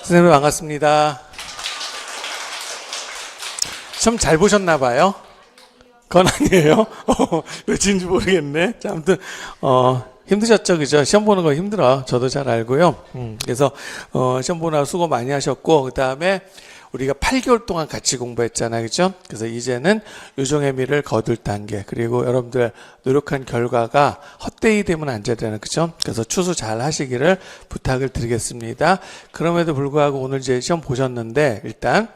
선생님 반갑습니다. 시험 잘 보셨나 봐요? 그건 아니에요? 왜인지 모르겠네. 자, 아무튼 힘드셨죠, 그죠? 시험 보는 거 힘들어. 저도 잘 알고요. 그래서 시험 보느라 수고 많이 하셨고, 그 다음에 우리가 8개월 동안 같이 공부했잖아요, 그죠? 그래서 이제는 요정의 미를 거둘 단계, 그리고 여러분들 노력한 결과가 헛되이 되면 안 되잖아요, 그죠? 그래서 추수 잘 하시기를 부탁을 드리겠습니다. 그럼에도 불구하고 오늘 이제 시험 보셨는데 일단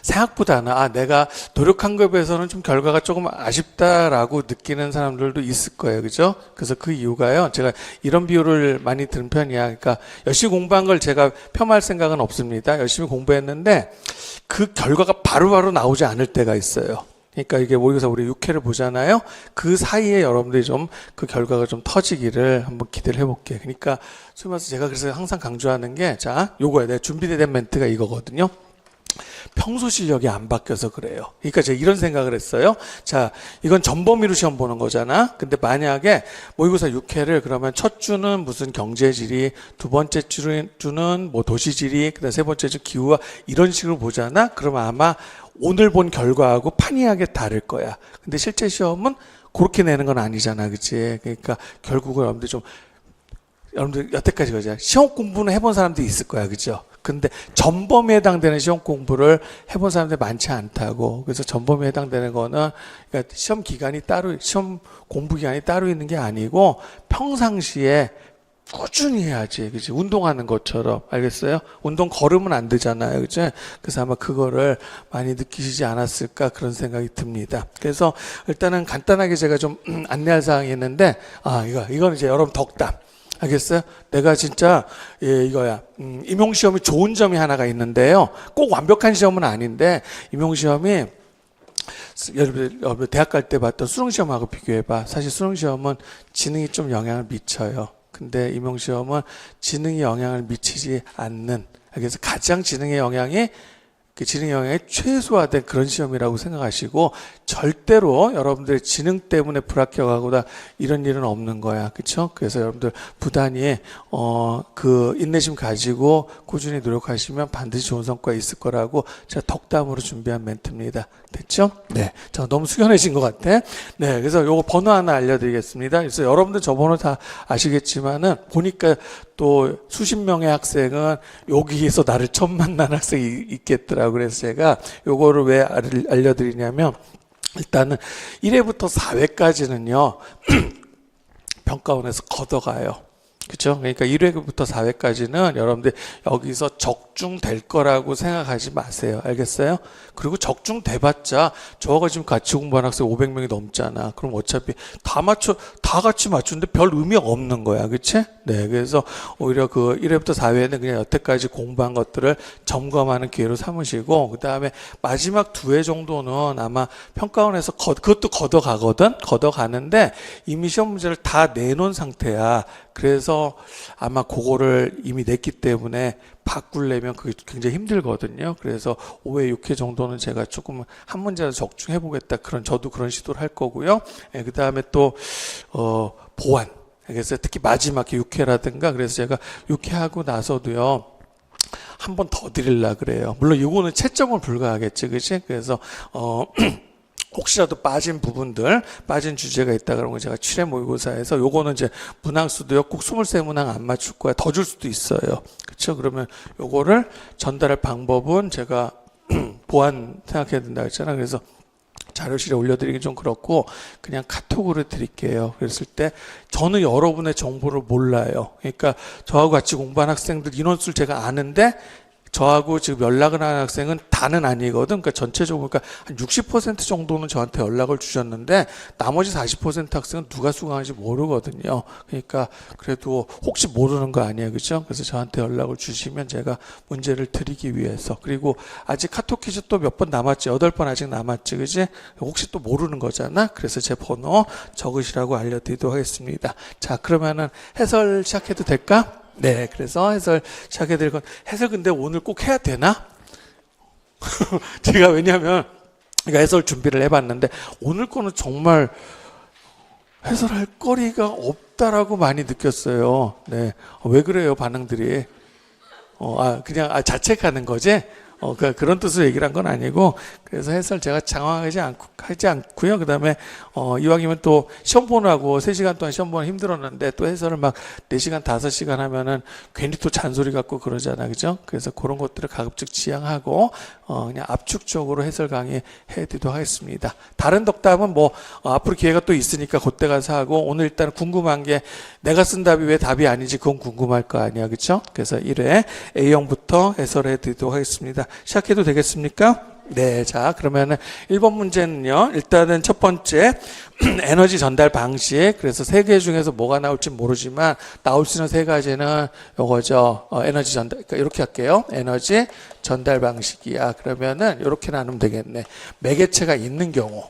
생각보다는 내가 노력한 것에 비해서는 좀 결과가 조금 아쉽다라고 느끼는 사람들도 있을 거예요, 그죠? 그래서 그 이유가요, 제가 이런 비유를 많이 들은 편이야. 그러니까 열심히 공부한 걸 제가 폄하할 생각은 없습니다. 열심히 공부했는데 그 결과가 바로바로 나오지 않을 때가 있어요. 그러니까 이게 모의고사 우리 6회를 보잖아요. 그 사이에 여러분들이 좀 그 결과가 좀 터지기를 한번 기대를 해볼게요. 그러니까 소위 말해서 제가 그래서 항상 강조하는 게, 자, 요거야. 내가 준비된 멘트가 이거거든요. 평소 실력이 안 바뀌어서 그래요. 그러니까 제가 이런 생각을 했어요. 자, 이건 전범위로 시험 보는 거잖아. 근데 만약에 모의고사 6회를 그러면 첫 주는 무슨 경제지리, 두 번째 주는 뭐 도시지리, 그다음 세 번째 주 기후와 이런 식으로 보잖아. 그러면 아마 오늘 본 결과하고 판이하게 다를 거야. 근데 실제 시험은 그렇게 내는 건 아니잖아, 그치? 그러니까 결국은 여러분들 여태까지 그죠? 시험 공부는 해본 사람들이 있을 거야, 그죠? 근데 전범위에 해당되는 시험 공부를 해본 사람들이 많지 않다고. 그래서 전범위에 해당되는 거는, 그러니까 시험 기간이 시험 공부 기간이 따로 있는 게 아니고 평상시에 꾸준히 해야지, 그치? 운동하는 것처럼. 알겠어요? 운동 걸으면 안 되잖아요, 그치? 그래서 아마 그거를 많이 느끼시지 않았을까 그런 생각이 듭니다. 그래서 일단은 간단하게 제가 좀 안내할 사항이 있는데, 이거는 이제 여러분 덕담. 알겠어요? 내가 진짜 이거야. 임용시험이 좋은 점이 하나가 있는데요. 꼭 완벽한 시험은 아닌데 임용시험이 여러분 대학 갈 때 봤던 수능시험하고 비교해봐. 사실 수능시험은 지능이 좀 영향을 미쳐요. 근데 임용시험은 지능이 영향을 미치지 않는, 그래서 가장 지능의 영향이 최소화된 그런 시험이라고 생각하시고, 절대로 여러분들의 지능 때문에 불합격하거나 이런 일은 없는 거야. 그쵸? 그래서 여러분들 부단히 그 인내심 가지고 꾸준히 노력하시면 반드시 좋은 성과 있을 거라고 제가 덕담으로 준비한 멘트입니다. 됐죠? 네. 자, 너무 숙연해진 것 같아. 네. 그래서 요거 번호 하나 알려드리겠습니다. 그래서 여러분들 저 번호 다 아시겠지만은 보니까 또 수십 명의 학생은 여기에서 나를 처음 만난 학생이 있겠더라고요. 그래서 제가 요거를 왜 알려드리냐면, 일단은 1회부터 4회까지는요 평가원에서 걷어가요. 그렇죠? 그러니까 1회부터 4회까지는 여러분들 여기서 적중될 거라고 생각하지 마세요. 알겠어요? 그리고 적중돼봤자 저하고 지금 같이 공부한 학생 500명이 넘잖아. 그럼 어차피 다 같이 맞추는데 별 의미 없는 거야. 그치? 네. 그래서 오히려 그 1회부터 4회는 그냥 여태까지 공부한 것들을 점검하는 기회로 삼으시고, 그 다음에 마지막 2회 정도는 아마 평가원에서 그것도 걷어가는데 이미 시험 문제를 다 내놓은 상태야. 그래서 아마 그거를 이미 냈기 때문에 바꾸려면 그게 굉장히 힘들거든요. 그래서 5회, 6회 정도는 제가 조금 한 문제라도 적중해 보겠다. 저도 그런 시도를 할 거고요. 그 다음에 또 보완. 그래서 특히 마지막 6회라든가, 그래서 제가 6회 하고 나서도요 한 번 더 드리려고 그래요. 물론 이거는 채점은 불가하겠지, 그치? 그래서 혹시라도 빠진 주제가 있다 그러면 제가 7회 모의고사에서 요거는 이제 문항수도요 꼭 23문항 안 맞출 거야. 더 줄 수도 있어요. 그렇죠? 그러면 요거를 전달할 방법은 제가 보안 생각해야 된다 했잖아. 그래서 자료실에 올려드리기 좀 그렇고 그냥 카톡으로 드릴게요. 그랬을 때 저는 여러분의 정보를 몰라요. 그러니까 저하고 같이 공부한 학생들 인원수를 제가 아는데 저하고 지금 연락을 하는 학생은 다는 아니거든. 그러니까 전체적으로 그러니까 한 60% 정도는 저한테 연락을 주셨는데 나머지 40% 학생은 누가 수강하는지 모르거든요. 그러니까 그래도 혹시 모르는 거 아니에요, 그렇죠? 그래서 저한테 연락을 주시면 제가 문제를 드리기 위해서. 그리고 아직 카톡 퀴즈 또 몇 번 남았지, 8번 아직 남았지, 그지? 혹시 또 모르는 거잖아. 그래서 제 번호 적으시라고 알려드리도록 하겠습니다. 자, 그러면은 해설 시작해도 될까? 네, 그래서 해설 시작해드릴 건, 해설 근데 오늘 꼭 해야 되나? 제가 왜냐면 해설 준비를 해봤는데 오늘 거는 정말 해설할 거리가 없다라고 많이 느꼈어요. 네, 왜 그래요, 반응들이? 그냥 자책하는 거지. 그런 뜻으로 얘기를 한 건 아니고, 그래서 해설 제가 하지 않고요. 그 다음에, 이왕이면 또 시험 보느라고 3시간 동안 시험 보는 힘들었는데 또 해설을 막 4시간, 5시간 하면은 괜히 또 잔소리 갖고 그러잖아. 그죠? 그래서 그런 것들을 가급적 지양하고, 그냥 압축적으로 해설 강의 해드리도록 하겠습니다. 다른 덕담은 앞으로 기회가 또 있으니까 그때 가서 하고, 오늘 일단 궁금한 게 내가 쓴 답이 왜 답이 아닌지 그건 궁금할 거 아니야. 그쵸? 그래서 1회 A형부터 해설해 드리도록 하겠습니다. 시작해도 되겠습니까? 네, 자, 그러면은 1번 문제는요, 일단은 첫 번째, 에너지 전달 방식. 그래서 3개 중에서 뭐가 나올지 모르지만, 나올 수 있는 3가지는 요거죠. 에너지 전달, 그러니까 이렇게 할게요. 에너지 전달 방식이야. 그러면은, 이렇게 나누면 되겠네. 매개체가 있는 경우.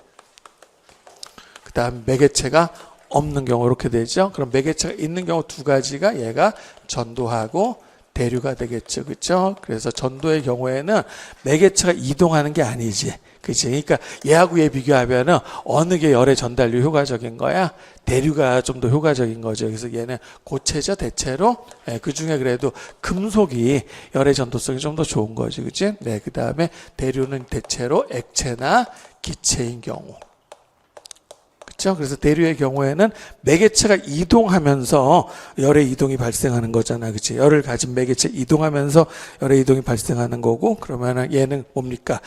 그 다음 매개체가 없는 경우, 이렇게 되죠. 그럼 매개체가 있는 경우 2가지가 얘가 전도하고, 대류가 되겠죠. 그렇죠? 그래서 전도의 경우에는 매개체가 이동하는 게 아니지. 그치? 그러니까 얘하고 얘 비교하면은 어느 게 열의 전달률 효과적인 거야? 대류가 좀 더 효과적인 거죠. 그래서 얘는 고체죠. 대체로. 그 중에 그래도 금속이 열의 전도성이 좀 더 좋은 거지. 그치? 네. 그 다음에 대류는 대체로 액체나 기체인 경우. 그렇죠? 그래서 대류의 경우에는 매개체가 이동하면서 열의 이동이 발생하는 거잖아. 그치? 열을 가진 매개체 이동하면서 열의 이동이 발생하는 거고, 그러면은 얘는 뭡니까?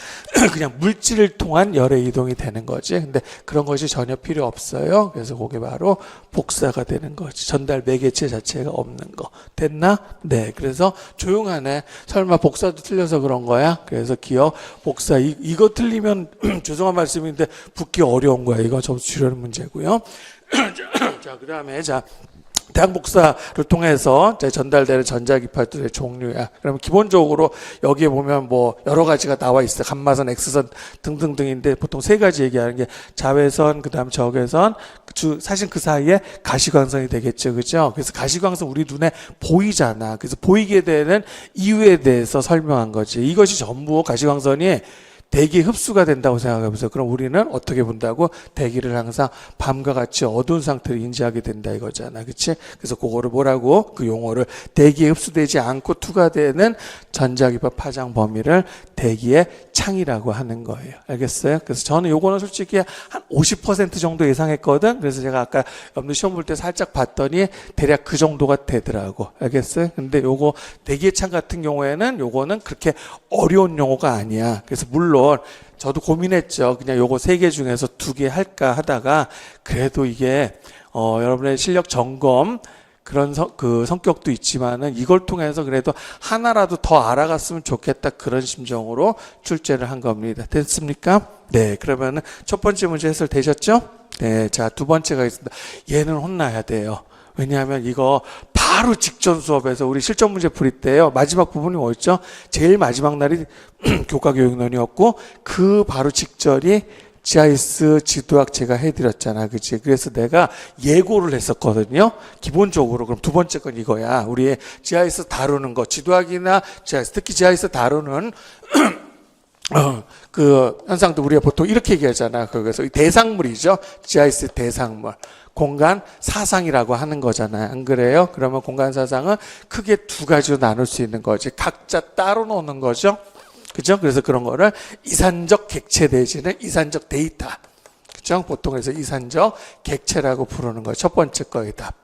그냥 물질을 통한 열의 이동이 되는 거지. 근데 그런 것이 전혀 필요 없어요. 그래서 그게 바로 복사가 되는 거지. 전달 매개체 자체가 없는 거. 됐나? 네. 그래서 조용하네. 설마 복사도 틀려서 그런 거야? 그래서 기억, 복사. 이거 틀리면 죄송한 말씀인데 붙기 어려운 거야. 이거 점수 주려는 문제고요. 자, 그 다음에 대항 복사를 통해서 전달되는 전자기파들의 종류야. 그러면 기본적으로 여기에 보면 여러 가지가 나와 있어. 감마선, X선 등등등인데 보통 3가지 얘기하는 게 자외선, 그 다음 적외선, 사실 그 사이에 가시광선이 되겠죠. 그죠? 그래서 가시광선 우리 눈에 보이잖아. 그래서 보이게 되는 이유에 대해서 설명한 거지. 이것이 전부 가시광선이 대기에 흡수가 된다고 생각해보세요. 그럼 우리는 어떻게 본다고? 대기를 항상 밤과 같이 어두운 상태로 인지하게 된다 이거잖아. 그치? 그래서 그거를 뭐라고? 그 용어를 대기에 흡수되지 않고 투과되는 전자기파 파장 범위를 대기의 창이라고 하는 거예요. 알겠어요? 그래서 저는 요거는 솔직히 한 50% 정도 예상했거든. 그래서 제가 아까 여러분들 시험 볼 때 살짝 봤더니 대략 그 정도가 되더라고. 알겠어요? 근데 요거 대기의 창 같은 경우에는 요거는 그렇게 어려운 용어가 아니야. 그래서 물론 저도 고민했죠. 그냥 요거 3개 중에서 2개 할까 하다가 그래도 이게 여러분의 실력 점검 그런 그 성격도 있지만은 이걸 통해서 그래도 하나라도 더 알아갔으면 좋겠다 그런 심정으로 출제를 한 겁니다. 됐습니까? 네. 그러면은 첫 번째 문제 해설되셨죠? 네. 자, 2번째가 있습니다. 얘는 혼나야 돼요. 왜냐하면 이거 바로 직전 수업에서 우리 실전 문제 풀이 때요. 마지막 부분이 뭐였죠? 제일 마지막 날이 교과교육론이었고 그 바로 직전이 GIS 지도학 제가 해드렸잖아. 그치? 그래서 내가 예고를 했었거든요. 기본적으로. 그럼 2번째 건 이거야. 우리의 GIS 다루는 거. 지도학이나 GIS, 특히 GIS 다루는 그 현상도 우리가 보통 이렇게 얘기하잖아. 그래서 대상물이죠. GIS 대상물. 공간 사상이라고 하는 거잖아요. 안 그래요? 그러면 공간 사상은 크게 2가지로 나눌 수 있는 거지. 각자 따로 노는 거죠. 그죠? 그래서 그런 거를 이산적 객체 내지는 이산적 데이터. 그죠? 보통 그래서 이산적 객체라고 부르는 거예요. 첫 번째 거의 답.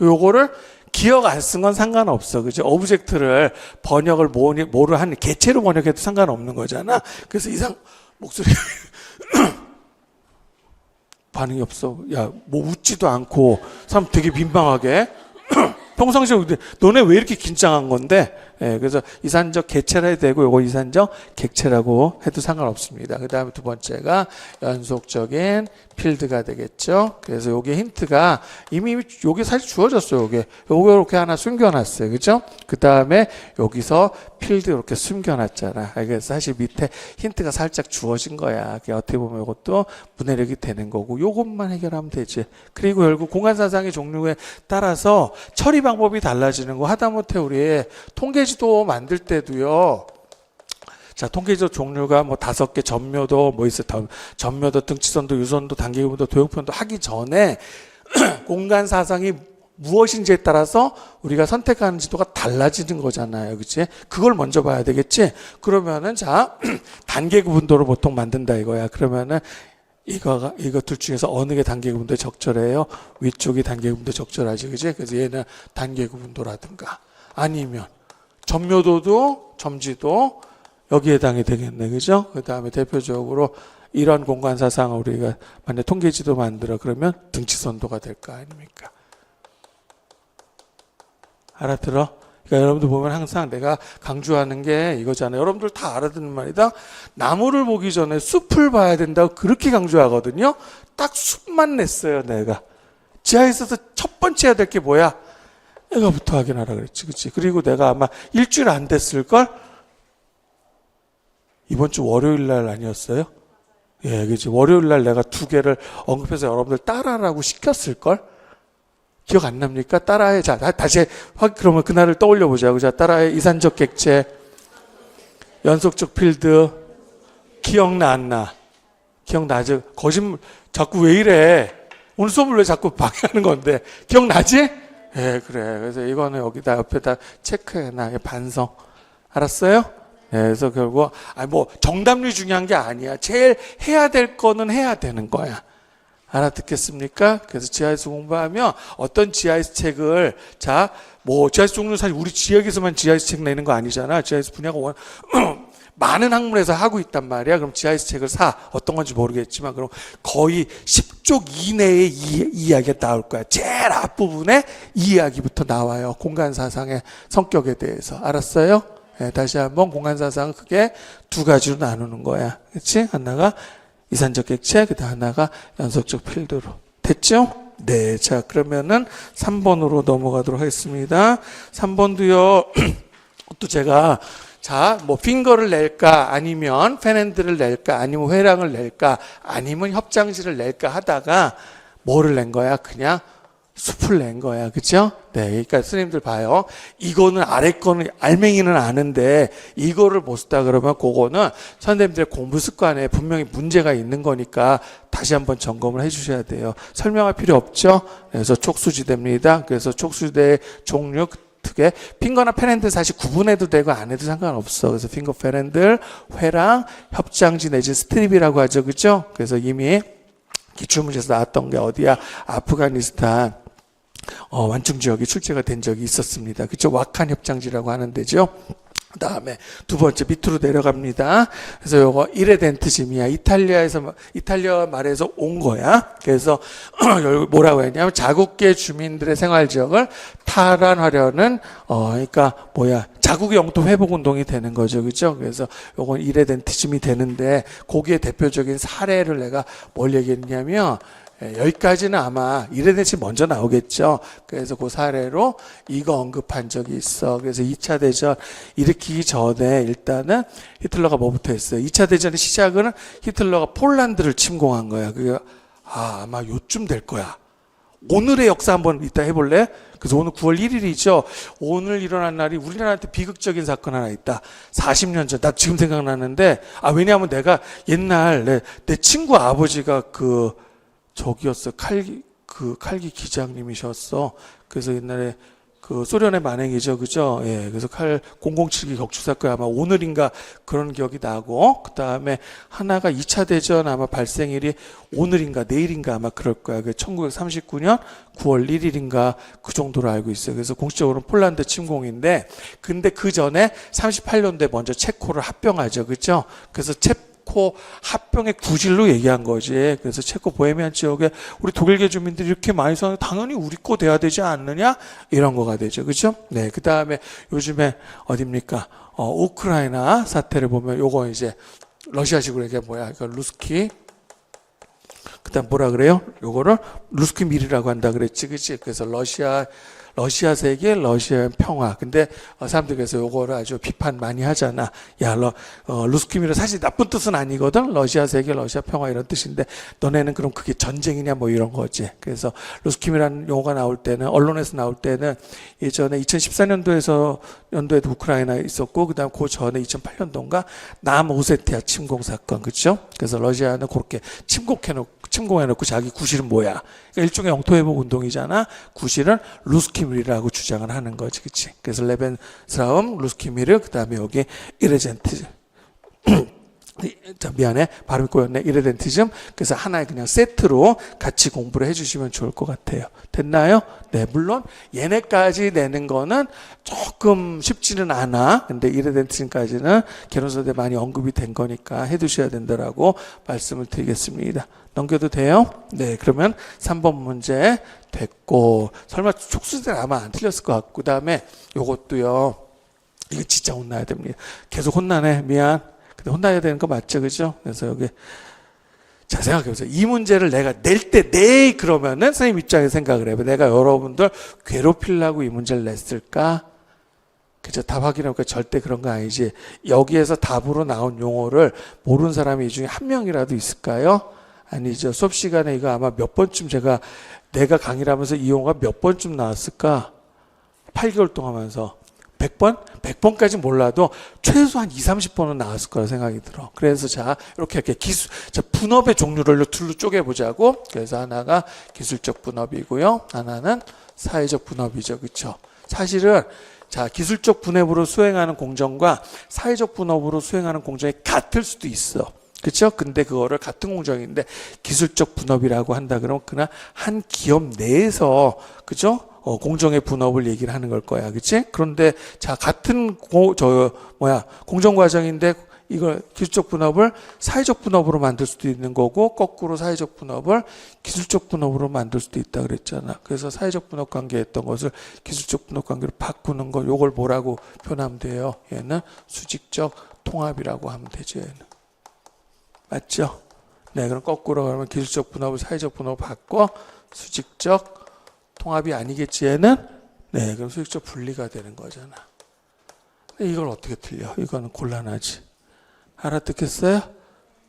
요거를 기억 안 쓴 건 상관없어. 그죠? 오브젝트를 번역을 뭐로 하는 개체로 번역해도 상관없는 거잖아. 그래서 목소리 반응이 없어. 야, 웃지도 않고 사람 되게 민망하게. 평상시에 너네 왜 이렇게 긴장한 건데? 예, 그래서 이산적 객체라 해도 되고 요거 이산적 객체라고 해도 상관없습니다. 그 다음에 2번째가 연속적인 필드가 되겠죠. 그래서 요게 힌트가 이미 요게 사실 주어졌어요. 요게 이렇게 하나 숨겨놨어요. 그죠? 그 다음에 여기서 필드 이렇게 숨겨놨잖아. 그래서 사실 밑에 힌트가 살짝 주어진 거야. 어떻게 보면 이것도 문해력이 되는 거고 요것만 해결하면 되지. 그리고 결국 공간사상의 종류에 따라서 처리 방법이 달라지는 거 하다못해 우리 통계지도 만들 때도요. 자, 통계지도 종류가 5개, 전묘도 있어요. 전묘도, 등치선도, 유선도, 단계구분도, 도형편도 하기 전에 공간 사상이 무엇인지에 따라서 우리가 선택하는 지도가 달라지는 거잖아요. 그치? 그걸 먼저 봐야 되겠지? 그러면은, 자, 단계 구분도를 보통 만든다 이거야. 그러면은, 이것들 중에서 어느 게 단계 구분도에 적절해요? 위쪽이 단계 구분도에 적절하지. 그치? 그래서 얘는 단계 구분도라든가, 아니면, 점묘도도, 점지도, 여기에 해당이 되겠네. 그죠? 그 다음에 대표적으로, 이런 공간 사상을 우리가 만약 통계지도 만들어 그러면 등치선도가 될 거 아닙니까? 알아들어? 그러니까 여러분들 보면 항상 내가 강조하는 게 이거잖아요. 여러분들 다 알아듣는 말이다. 나무를 보기 전에 숲을 봐야 된다고 그렇게 강조하거든요. 딱 숲만 냈어요, 내가. 지하에서 첫 번째 해야 될 게 뭐야? 애가부터 확인하라 그랬지, 그치? 그리고 내가 아마 일주일 안 됐을걸? 이번 주 월요일 날 아니었어요? 예, 그치. 월요일 날 내가 2개를 언급해서 여러분들 따라하라고 시켰을걸? 기억 안 납니까? 따라해. 자, 다시, 그러면 그날을 떠올려 보자고. 자, 따라해. 이산적 객체, 연속적 필드, 기억나, 안 나? 기억나죠? 거짓말, 자꾸 왜 이래? 오늘 수업을 왜 자꾸 방해하는 건데? 기억나지? 예, 그래. 그래서 이거는 여기다 옆에다 체크해놔. 반성. 알았어요? 네, 그래서 결국, 정답률이 중요한 게 아니야. 제일 해야 될 거는 해야 되는 거야. 알아듣겠습니까? 그래서 GIS 공부하면 어떤 GIS 책을, 자, GIS 종류는 사실 우리 지역에서만 GIS 책 내는 거 아니잖아. GIS 분야가 많은 학문에서 하고 있단 말이야. 그럼 GIS 책을 사. 어떤 건지 모르겠지만, 그럼 거의 10쪽 이내의 이야기가 나올 거야. 제일 앞부분에 이 이야기부터 나와요. 공간 사상의 성격에 대해서. 알았어요? 네, 다시 한번 공간 사상은 크게 2가지로 나누는 거야. 그렇지? 하나가 이산적 객체, 그다음 하나가 연속적 필드로. 됐죠? 네. 자, 그러면은 3번으로 넘어가도록 하겠습니다. 3번도요, 또 제가, 자, 핑거를 낼까, 아니면 펜핸드를 낼까, 아니면 회랑을 낼까, 아니면 협장지를 낼까 하다가 뭐를 낸 거야? 그냥 숲을 낸 거야. 그쵸? 네. 그러니까 스님들 봐요. 이거는 아래 거는 알맹이는 아는데 이거를 못 쓰다 그러면 그거는 선생님들의 공부 습관에 분명히 문제가 있는 거니까 다시 한번 점검을 해 주셔야 돼요. 설명할 필요 없죠? 그래서 촉수지대입니다. 그래서 촉수지대의 종류 특에 핑거나 펜핸들 사실 구분해도 되고 안 해도 상관없어. 그래서 핑거 펜핸들, 회랑, 협장지 내지 스트립이라고 하죠. 그죠? 그래서 이미 기출문제에서 나왔던 게 어디야? 아프가니스탄 완충 지역이 출제가 된 적이 있었습니다. 그쵸? 와칸 협장지라고 하는 데죠. 그 다음에 2번째 밑으로 내려갑니다. 그래서 요거 이레덴트즘이야. 이탈리아 말에서 온 거야. 그래서 뭐라고 했냐면 자국계 주민들의 생활 지역을 탈환하려는 그러니까 자국의 영토 회복 운동이 되는 거죠. 그죠? 그래서 요건 이레덴트즘이 되는데 거기에 대표적인 사례를 내가 뭘 얘기했냐면 여기까지는 아마 이레덴트즘이 먼저 나오겠죠. 그래서 그 사례로 이거 언급한 적이 있어. 그래서 2차 대전 일으키기 전에 일단은 히틀러가 뭐부터 했어요? 2차 대전의 시작은 히틀러가 폴란드를 침공한 거야. 그게 아마 요쯤 될 거야. 오늘의 역사 한번 이따 해볼래? 그래서 오늘 9월 1일이죠. 오늘 일어난 날이 우리나라한테 비극적인 사건 하나 있다. 40년 전. 나 지금 생각나는데, 왜냐하면 내가 옛날 내 친구 아버지가 저기였어. 칼기 기장님이셨어. 그래서 옛날에 소련의 만행이죠. 그죠? 예. 그래서 007기 격추사건이 아마 오늘인가 그런 기억이 나고, 그 다음에 하나가 2차 대전 아마 발생일이 오늘인가 내일인가 아마 그럴 거야. 1939년 9월 1일인가 그 정도로 알고 있어요. 그래서 공식적으로는 폴란드 침공인데, 근데 그 전에 38년도에 먼저 체코를 합병하죠. 그죠? 그래서 체코 합병의 구실로 얘기한 거지. 그래서 체코 보헤미안 지역에 우리 독일계 주민들이 이렇게 많이 사는 당연히 우리 거 돼야 되지 않느냐 이런 거가 되죠. 그렇죠? 네. 그 다음에 요즘에 어딥니까? 우크라이나 사태를 보면 요거 이제 러시아식으로 얘기해 그러니까 루스키. 그다음 뭐라 그래요? 요거를 루스키 밀이라고 한다 그랬지, 그렇지? 그래서 러시아 세계, 러시아 평화. 근데 사람들이 그래서 요거를 아주 비판 많이 하잖아. 루스키미르 사실 나쁜 뜻은 아니거든. 러시아 세계, 러시아 평화 이런 뜻인데 너네는 그럼 그게 전쟁이냐 뭐 이런 거지. 그래서 루스키미라는 용어가 나올 때는 언론에서 나올 때는 예전에 2014년도에도 우크라이나 있었고 그다음 그 전에 2008년도인가 남오세티아 침공 사건 그렇죠? 그래서 러시아는 그렇게 침공해놓고 자기 구실은 뭐야? 그러니까 일종의 영토회복 운동이잖아. 구실은 루스키밀이라고 주장을 하는 거지, 그치? 그래서 레벤스라움, 루스키밀, 그 다음에 여기 이레젠트. 자, 미안해. 발음이 꼬였네. 이레덴티즘. 그래서 하나의 그냥 세트로 같이 공부를 해주시면 좋을 것 같아요. 됐나요? 네, 물론 얘네까지 내는 거는 조금 쉽지는 않아. 근데 이레덴티즘까지는 개론서대 많이 언급이 된 거니까 해두셔야 된다라고 말씀을 드리겠습니다. 넘겨도 돼요? 네, 그러면 3번 문제 됐고, 설마 촉수들은 아마 안 틀렸을 것 같고, 그 다음에 요것도요. 이거 진짜 혼나야 됩니다. 계속 혼나네. 미안. 근데 혼나야 되는 거 맞죠? 그죠? 그래서 여기 자, 생각해보세요. 이 문제를 내가 낼 때 네 그러면은 선생님 입장에서 생각을 해봐. 내가 여러분들 괴롭히려고 이 문제를 냈을까? 그죠? 답 확인해볼까? 절대 그런 거 아니지. 여기에서 답으로 나온 용어를 모르는 사람이 이 중에 한 명이라도 있을까요? 아니죠. 수업 시간에 이거 아마 몇 번쯤 내가 강의를 하면서 이 용어가 몇 번쯤 나왔을까? 8개월 동안 하면서 100번? 100번까지 몰라도 최소한 2, 30번은 나왔을 거라 생각이 들어. 그래서 자, 이렇게 자, 분업의 종류를 둘로 쪼개보자고. 그래서 하나가 기술적 분업이고요. 하나는 사회적 분업이죠. 그쵸? 사실은 자, 기술적 분업으로 수행하는 공정과 사회적 분업으로 수행하는 공정이 같을 수도 있어. 그렇죠? 근데 그거를 같은 공정인데 기술적 분업이라고 한다 그러면 그냥 한 기업 내에서 그죠? 공정의 분업을 얘기를 하는 걸 거야. 그치? 그런데, 자, 같은, 공정 과정인데, 이걸 기술적 분업을 사회적 분업으로 만들 수도 있는 거고, 거꾸로 사회적 분업을 기술적 분업으로 만들 수도 있다 그랬잖아. 그래서 사회적 분업 관계였던 것을 기술적 분업 관계로 바꾸는 거, 요걸 뭐라고 표현하면 돼요? 얘는 수직적 통합이라고 하면 되죠, 얘는. 맞죠? 네, 그럼 거꾸로 그러면 기술적 분업을 사회적 분업으로 바꿔, 수직적 통합이 아니겠지 얘는? 네, 그럼 수직적 분리가 되는 거잖아. 이걸 어떻게 틀려? 이거는 곤란하지. 알아듣겠어요?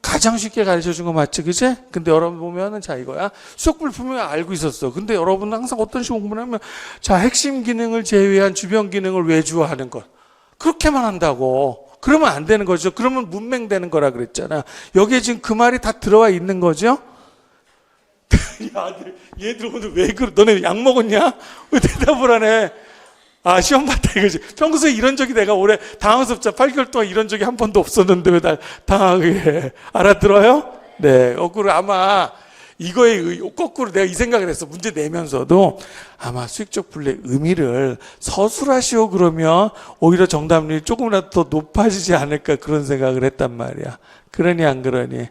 가장 쉽게 가르쳐준 거 맞지, 그지? 근데 여러분 보면은 자 이거야. 수학분리 분명히 알고 있었어. 근데 여러분은 항상 어떤 식으로 공부를 하면 자 핵심 기능을 제외한 주변 기능을 외주화하는 것. 그렇게만 한다고. 그러면 안 되는 거죠. 그러면 문맹되는 거라 그랬잖아. 여기에 지금 그 말이 다 들어와 있는 거죠. 야, 얘들 오늘 왜 그러? 너네 약 먹었냐? 왜 대답을 하네? 아, 시험 봤다 이거지. 평소에 이런 적이 내가 올해 당황스럽자 8개월 동안 이런 적이 한 번도 없었는데 왜 날 당하게 해? 알아들어요? 네, 거꾸로 아마 이거에 거꾸로 내가 이 생각을 했어. 문제 내면서도 아마 수익적 분리의 의미를 서술하시오 그러면 오히려 정답률이 조금이라도 더 높아지지 않을까 그런 생각을 했단 말이야. 그러니 안 그러니?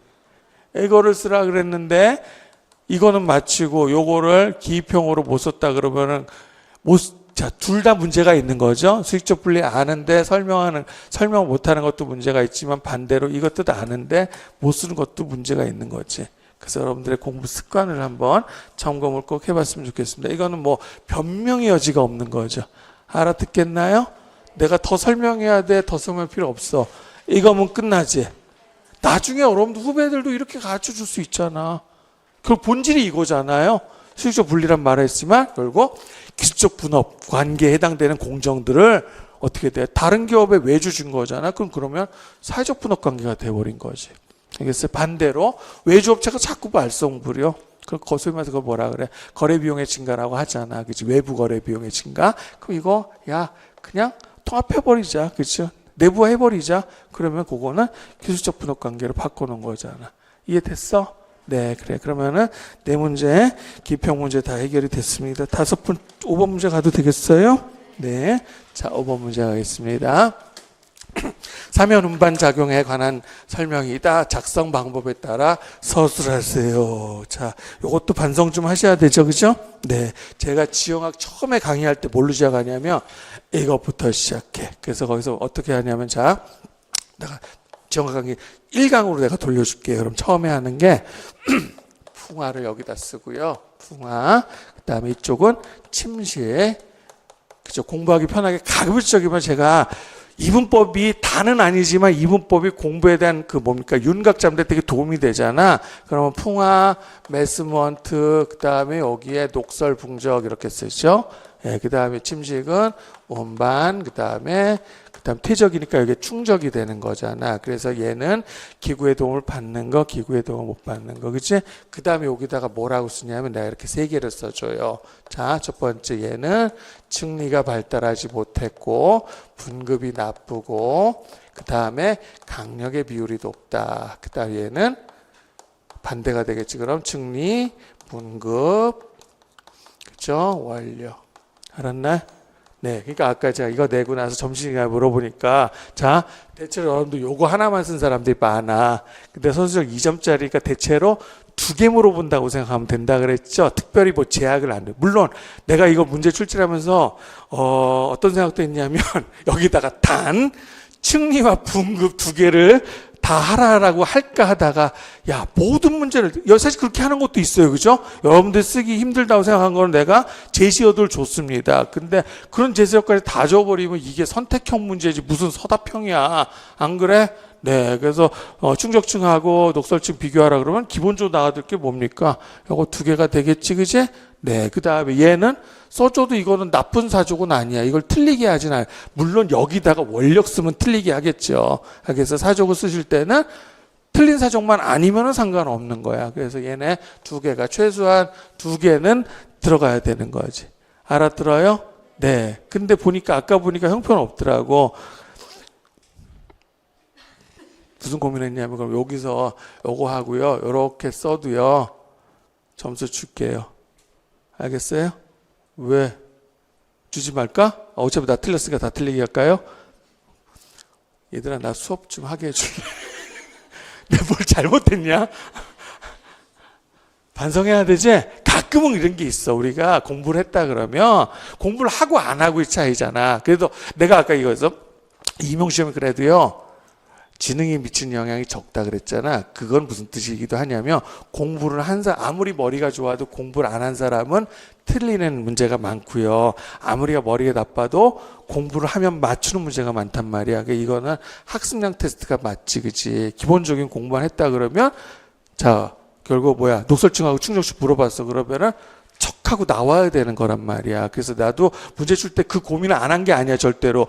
이거를 쓰라 그랬는데 이거는 마치고 요거를 기입형으로 못 썼다 그러면은 자, 둘 다 문제가 있는 거죠. 수익적 분리 아는데 설명 못하는 것도 문제가 있지만 반대로 이것도 아는데 못 쓰는 것도 문제가 있는 거지. 그래서 여러분들의 공부 습관을 한번 점검을 꼭 해봤으면 좋겠습니다. 이거는 뭐 변명의 여지가 없는 거죠. 알아듣겠나요? 내가 더 설명해야 돼. 더 설명할 필요 없어. 이거면 끝나지. 나중에 여러분들 후배들도 이렇게 가르쳐 줄 수 있잖아. 그 본질이 이거잖아요. 수익적 분리란 말을 했지만 결국 기술적 분업 관계에 해당되는 공정들을 어떻게 돼? 다른 기업에 외주 준 거잖아. 그러면 사회적 분업 관계가 돼버린 거지. 알겠어요? 반대로 외주업체가 자꾸 말썽 부려. 소위 말해서 그걸 뭐라 그래? 거래 비용의 증가라고 하잖아. 그치? 외부 거래 비용의 증가. 그럼 이거 야 그냥 통합해버리자. 그렇죠? 내부화해버리자. 그러면 그거는 기술적 분업 관계로 바꿔놓은 거잖아. 이해됐어? 네, 그래. 그러면은 네 문제, 기평 문제 다 해결이 됐습니다. 5번 문제 가도 되겠어요? 네. 자, 5번 문제 가겠습니다. 사면 운반 작용에 관한 설명이다. 작성 방법에 따라 서술하세요. 자, 요것도 반성 좀 하셔야 되죠. 그죠? 네. 제가 지형학 처음에 강의할 때 뭘로 시작하냐면 이것부터 시작해. 그래서 거기서 어떻게 하냐면 자, 내가 지형학 강의 1강으로 내가 돌려줄게요. 그럼 처음에 하는 게 풍화를 여기다 쓰고요. 풍화. 그 다음에 이쪽은 침시. 그죠? 공부하기 편하게 가급적이면 제가 이분법이 다는 아니지만 이분법이 공부에 대한 윤곽 잡는 데 되게 도움이 되잖아. 그러면 풍화, 매스먼트, 그 다음에 여기에 녹설, 붕적 이렇게 쓰죠. 예, 그 다음에 침식은 원반, 그 다음에 그다음 퇴적이니까 이게 충적이 되는 거잖아. 그래서 얘는 기구의 도움을 받는 거, 기구의 도움을 못 받는 거, 그치? 그 다음에 여기다가 뭐라고 쓰냐면 내가 이렇게 세 개를 써줘요. 자, 첫 번째 얘는 층리가 발달하지 못했고 분급이 나쁘고 그 다음에 강력의 비율이 높다. 그 다음 얘는 반대가 되겠지. 그럼 층리, 분급, 그죠? 원료. 알았나? 네, 그러니까 아까 제가 이거 내고 나서 점심시간에 물어보니까 자, 대체로 여러분들 요거 하나만 쓴 사람들이 많아. 근데 선수적 2점짜리가 대체로 2개 물어본다고 생각하면 된다 그랬죠. 특별히 뭐 제약을 안 돼. 물론 내가 이거 문제 출제하면서 어떤 생각도 했냐면 여기다가 단, 층리와 분급 2개를 다 하라고 할까 하다가 야 모든 문제를 사실 그렇게 하는 것도 있어요. 그죠? 여러분들 쓰기 힘들다고 생각한 거는 내가 제시어들 줬습니다. 근데 그런 제시어까지 다 줘버리면 이게 선택형 문제지 무슨 서답형이야. 안 그래? 네, 그래서 충적층하고 녹설층 비교하라 그러면 기본적으로 나와들 게 뭡니까? 요거 2개가 되겠지, 그지? 네, 그 다음에 얘는 써줘도 이거는 나쁜 사족은 아니야. 이걸 틀리게 하진 않아요. 물론 여기다가 원력 쓰면 틀리게 하겠죠. 그래서 사족을 쓰실 때는 틀린 사족만 아니면 상관없는 거야. 그래서 얘네 2개가 최소한 2개는 들어가야 되는 거지. 알아들어요? 네. 근데 보니까 아까 보니까 형편 없더라고. 무슨 고민했냐면 그럼 여기서 요거 하고요. 요렇게 써도요. 점수 줄게요. 알겠어요? 왜? 주지 말까? 어차피 나 틀렸으니까 다 틀리게 할까요? 얘들아 나 수업 좀 하게 해줄래? 내가 뭘 잘못했냐? 반성해야 되지? 가끔은 이런 게 있어. 우리가 공부를 했다 그러면 공부를 하고 안 하고의 차이잖아. 그래도 내가 아까 이거에서 임용시험이 그래도요. 지능이 미치는 영향이 적다 그랬잖아. 그건 무슨 뜻이기도 하냐면 공부를 한 사람 아무리 머리가 좋아도 공부를 안 한 사람은 틀리는 문제가 많고요. 아무리 머리가 나빠도 공부를 하면 맞추는 문제가 많단 말이야. 그러니까 이거는 학습량 테스트가 맞지, 그치? 기본적인 공부만 했다 그러면 자 결국 뭐야 녹설층하고 충족층 물어봤어. 그러면은 척하고 나와야 되는 거란 말이야. 그래서 나도 문제 줄 때 그 고민을 안 한 게 아니야 절대로.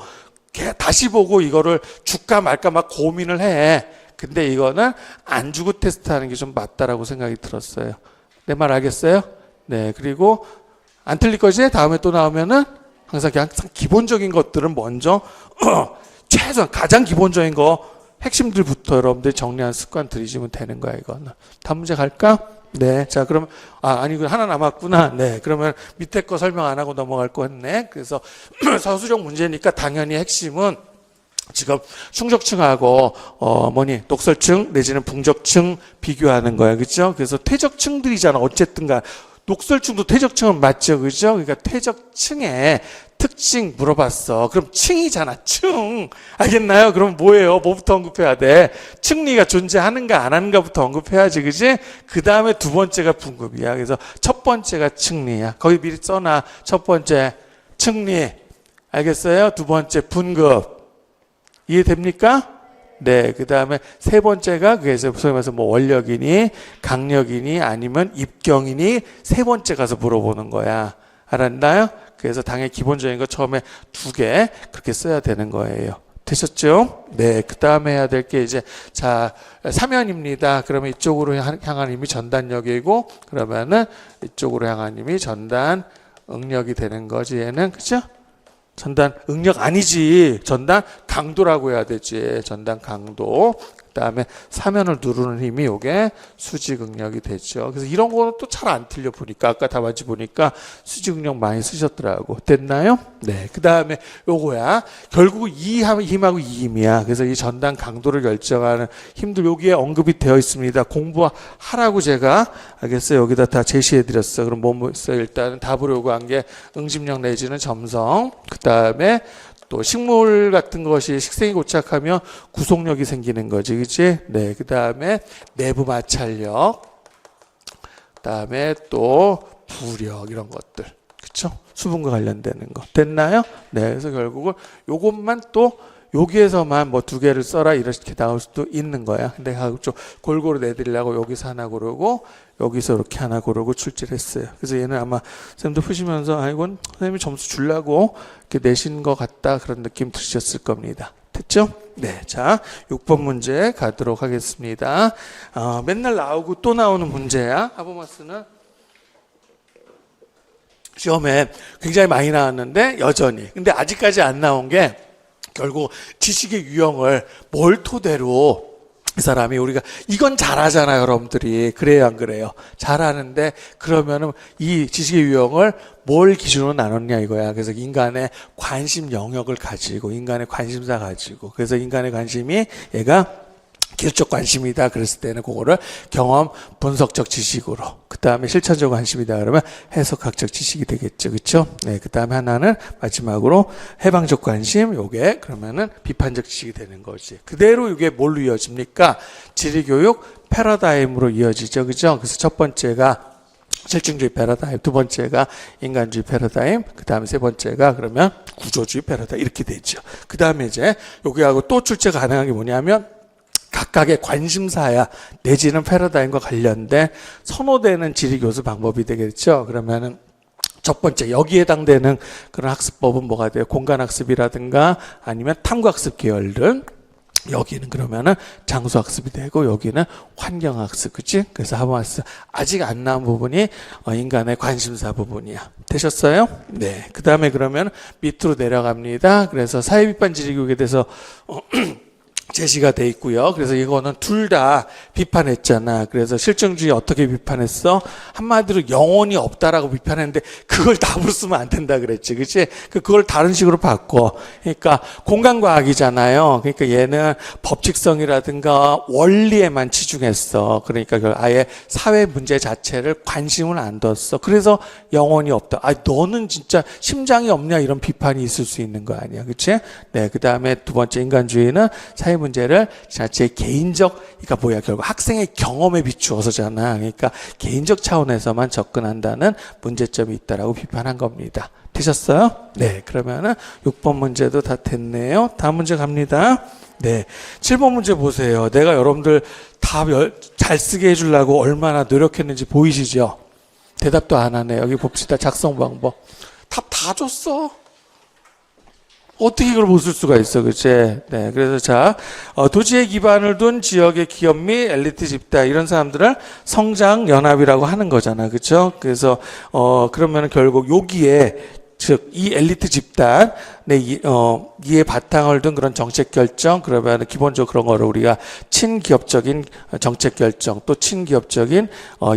다시 보고 이거를 줄까 말까 막 고민을 해. 근데 이거는 안 주고 테스트하는 게 좀 맞다라고 생각이 들었어요. 내 말 알겠어요? 네. 그리고 안 틀릴 거지? 다음에 또 나오면은 항상 기본적인 것들은 먼저 최소한 가장 기본적인 거 핵심들부터 여러분들 정리한 습관 들이시면 되는 거야 이거는. 다음 문제 갈까? 네. 자, 그럼, 아니, 하나 남았구나. 네. 그러면 밑에 거 설명 안 하고 넘어갈 거 했네. 그래서 서술형 문제니까 당연히 핵심은 지금 충적층하고, 녹설층 내지는 분적층 비교하는 거야. 그죠? 그래서 퇴적층들이잖아. 어쨌든가. 녹설층도 퇴적층은 맞죠. 그죠? 그러니까 퇴적층의 특징 물어봤어. 그럼 층이잖아. 층. 알겠나요? 그럼 뭐예요? 뭐부터 언급해야 돼? 층리가 존재하는가 안 하는가부터 언급해야지. 그지? 그 다음에 두 번째가 분급이야. 그래서 첫 번째가 층리야. 거기 미리 써놔. 첫 번째 층리. 알겠어요? 두 번째 분급. 이해됩니까? 네, 그 다음에 세 번째가 그래서 소위 말해서 뭐 원력이니 강력이니 아니면 입경이니 세 번째 가서 물어보는 거야. 알았나요? 그래서 당연히 기본적인 거 처음에 2개 그렇게 써야 되는 거예요. 되셨죠? 네, 그 다음에 해야 될 게 이제 자 사면입니다. 그러면 이쪽으로 향한 힘이 전단력이고 그러면은 이쪽으로 향한 힘이 전단 응력이 되는 거지 얘는. 그죠? 전단 응력 아니지. 전단 강도라고 해야 되지. 전단 강도. 그다음에 사면을 누르는 힘이 요게 수직 응력이 되죠. 그래서 이런 거는 또 잘 안 틀려 보니까 아까 답안지 보니까 수직 응력 많이 쓰셨더라고. 됐나요? 네. 그다음에 요거야. 결국 이 힘하고 이 힘이야. 그래서 이 전단 강도를 결정하는 힘들 여기에 언급이 되어 있습니다. 공부하라고 제가 알겠어요. 여기다 다 제시해 드렸어. 그럼 뭐 있어요? 일단은 답으로 요구한 게 응집력 내지는 점성. 그다음에 또 식물 같은 것이 식생이 고착하면 구속력이 생기는 거지, 그치? 네, 그 다음에 내부 마찰력, 그 다음에 또 부력 이런 것들, 그쵸? 수분과 관련되는 거 됐나요? 네, 그래서 결국은 요것만 또 여기에서만 뭐 2개를 써라 이렇게 나올 수도 있는 거야. 근데 좀 골고루 내드리려고 여기서 하나 고르고 여기서 이렇게 하나 고르고 출제를 했어요. 그래서 얘는 아마 선생님도 푸시면서 아 이건 선생님이 점수 주려고 이렇게 내신 것 같다 그런 느낌 드셨을 겁니다. 됐죠? 네, 자 6번 문제 가도록 하겠습니다. 맨날 나오고 또 나오는 문제야. 하버마스는 시험에 굉장히 많이 나왔는데 여전히 근데 아직까지 안 나온 게 결국 지식의 유형을 뭘 토대로 이 사람이 우리가 이건 잘하잖아요 여러분들이. 그래요 안 그래요? 잘하는데 그러면은 이 지식의 유형을 뭘 기준으로 나눴냐 이거야. 그래서 인간의 관심 영역을 가지고 인간의 관심사 가지고 그래서 인간의 관심이 얘가 기술적 관심이다 그랬을 때는 그거를 경험 분석적 지식으로, 그 다음에 실천적 관심이다 그러면 해석학적 지식이 되겠죠. 그렇죠? 네, 그 다음에 하나는 마지막으로 해방적 관심, 요게 그러면은 비판적 지식이 되는 거지. 그대로 이게 뭘로 이어집니까? 지리교육 패러다임으로 이어지죠. 그죠? 그래서 첫 번째가 실증주의 패러다임, 두 번째가 인간주의 패러다임, 그 다음에 세 번째가 그러면 구조주의 패러다임 이렇게 되죠. 그 다음에 이제 여기하고 또 출제 가능한 게 뭐냐면 각각의 관심사야 내지는 패러다임과 관련된 선호되는 지리교수 방법이 되겠죠. 그러면은 첫 번째 여기에 해당되는 그런 학습법은 뭐가 돼요? 공간학습이라든가 아니면 탐구학습 계열들. 여기는 그러면은 장소학습이 되고 여기는 환경학습, 그치? 그래서 하버마스 아직 안 나온 부분이 인간의 관심사 부분이야. 되셨어요? 네. 그 다음에 그러면 밑으로 내려갑니다. 그래서 사회비판 지리교육에 대해서 제시가 돼 있고요. 그래서 이거는 둘 다 비판했잖아. 그래서 실증주의 어떻게 비판했어? 한마디로 영혼이 없다라고 비판했는데 그걸 답으로 쓰면 안 된다 그랬지. 그치? 그걸 다른 식으로 바꿔. 그러니까 공간과학이잖아요. 그러니까 얘는 법칙성이라든가 원리에만 치중했어. 그러니까 아예 사회 문제 자체를 관심을 안 뒀어. 그래서 영혼이 없다. 아, 너는 진짜 심장이 없냐? 이런 비판이 있을 수 있는 거 아니야. 그치? 네. 그 다음에 두 번째 인간주의는 사회 문제를 자체의 개인적, 그러니까 뭐야, 결국 학생의 경험에 비추어서잖아. 그러니까 개인적 차원에서만 접근한다는 문제점이 있다라고 비판한 겁니다. 되셨어요? 네, 그러면은 6번 문제도 다 됐네요. 다음 문제 갑니다. 네, 7번 문제 보세요. 내가 여러분들 답 잘 쓰게 해주려고 얼마나 노력했는지 보이시죠? 대답도 안 하네. 여기 봅시다. 작성 방법. 답 다 줬어. 어떻게 그걸 못 쓸 수가 있어, 그치? 네, 그래서 자, 도시에 기반을 둔 지역의 기업 및 엘리트 집단, 이런 사람들을 성장연합이라고 하는 거잖아, 그쵸? 그래서, 그러면은 결국 여기에, 즉, 이 엘리트 집단, 이에 바탕을 둔 그런 정책 결정, 그러면 기본적으로 그런 거를 우리가 친기업적인 정책 결정, 또 친기업적인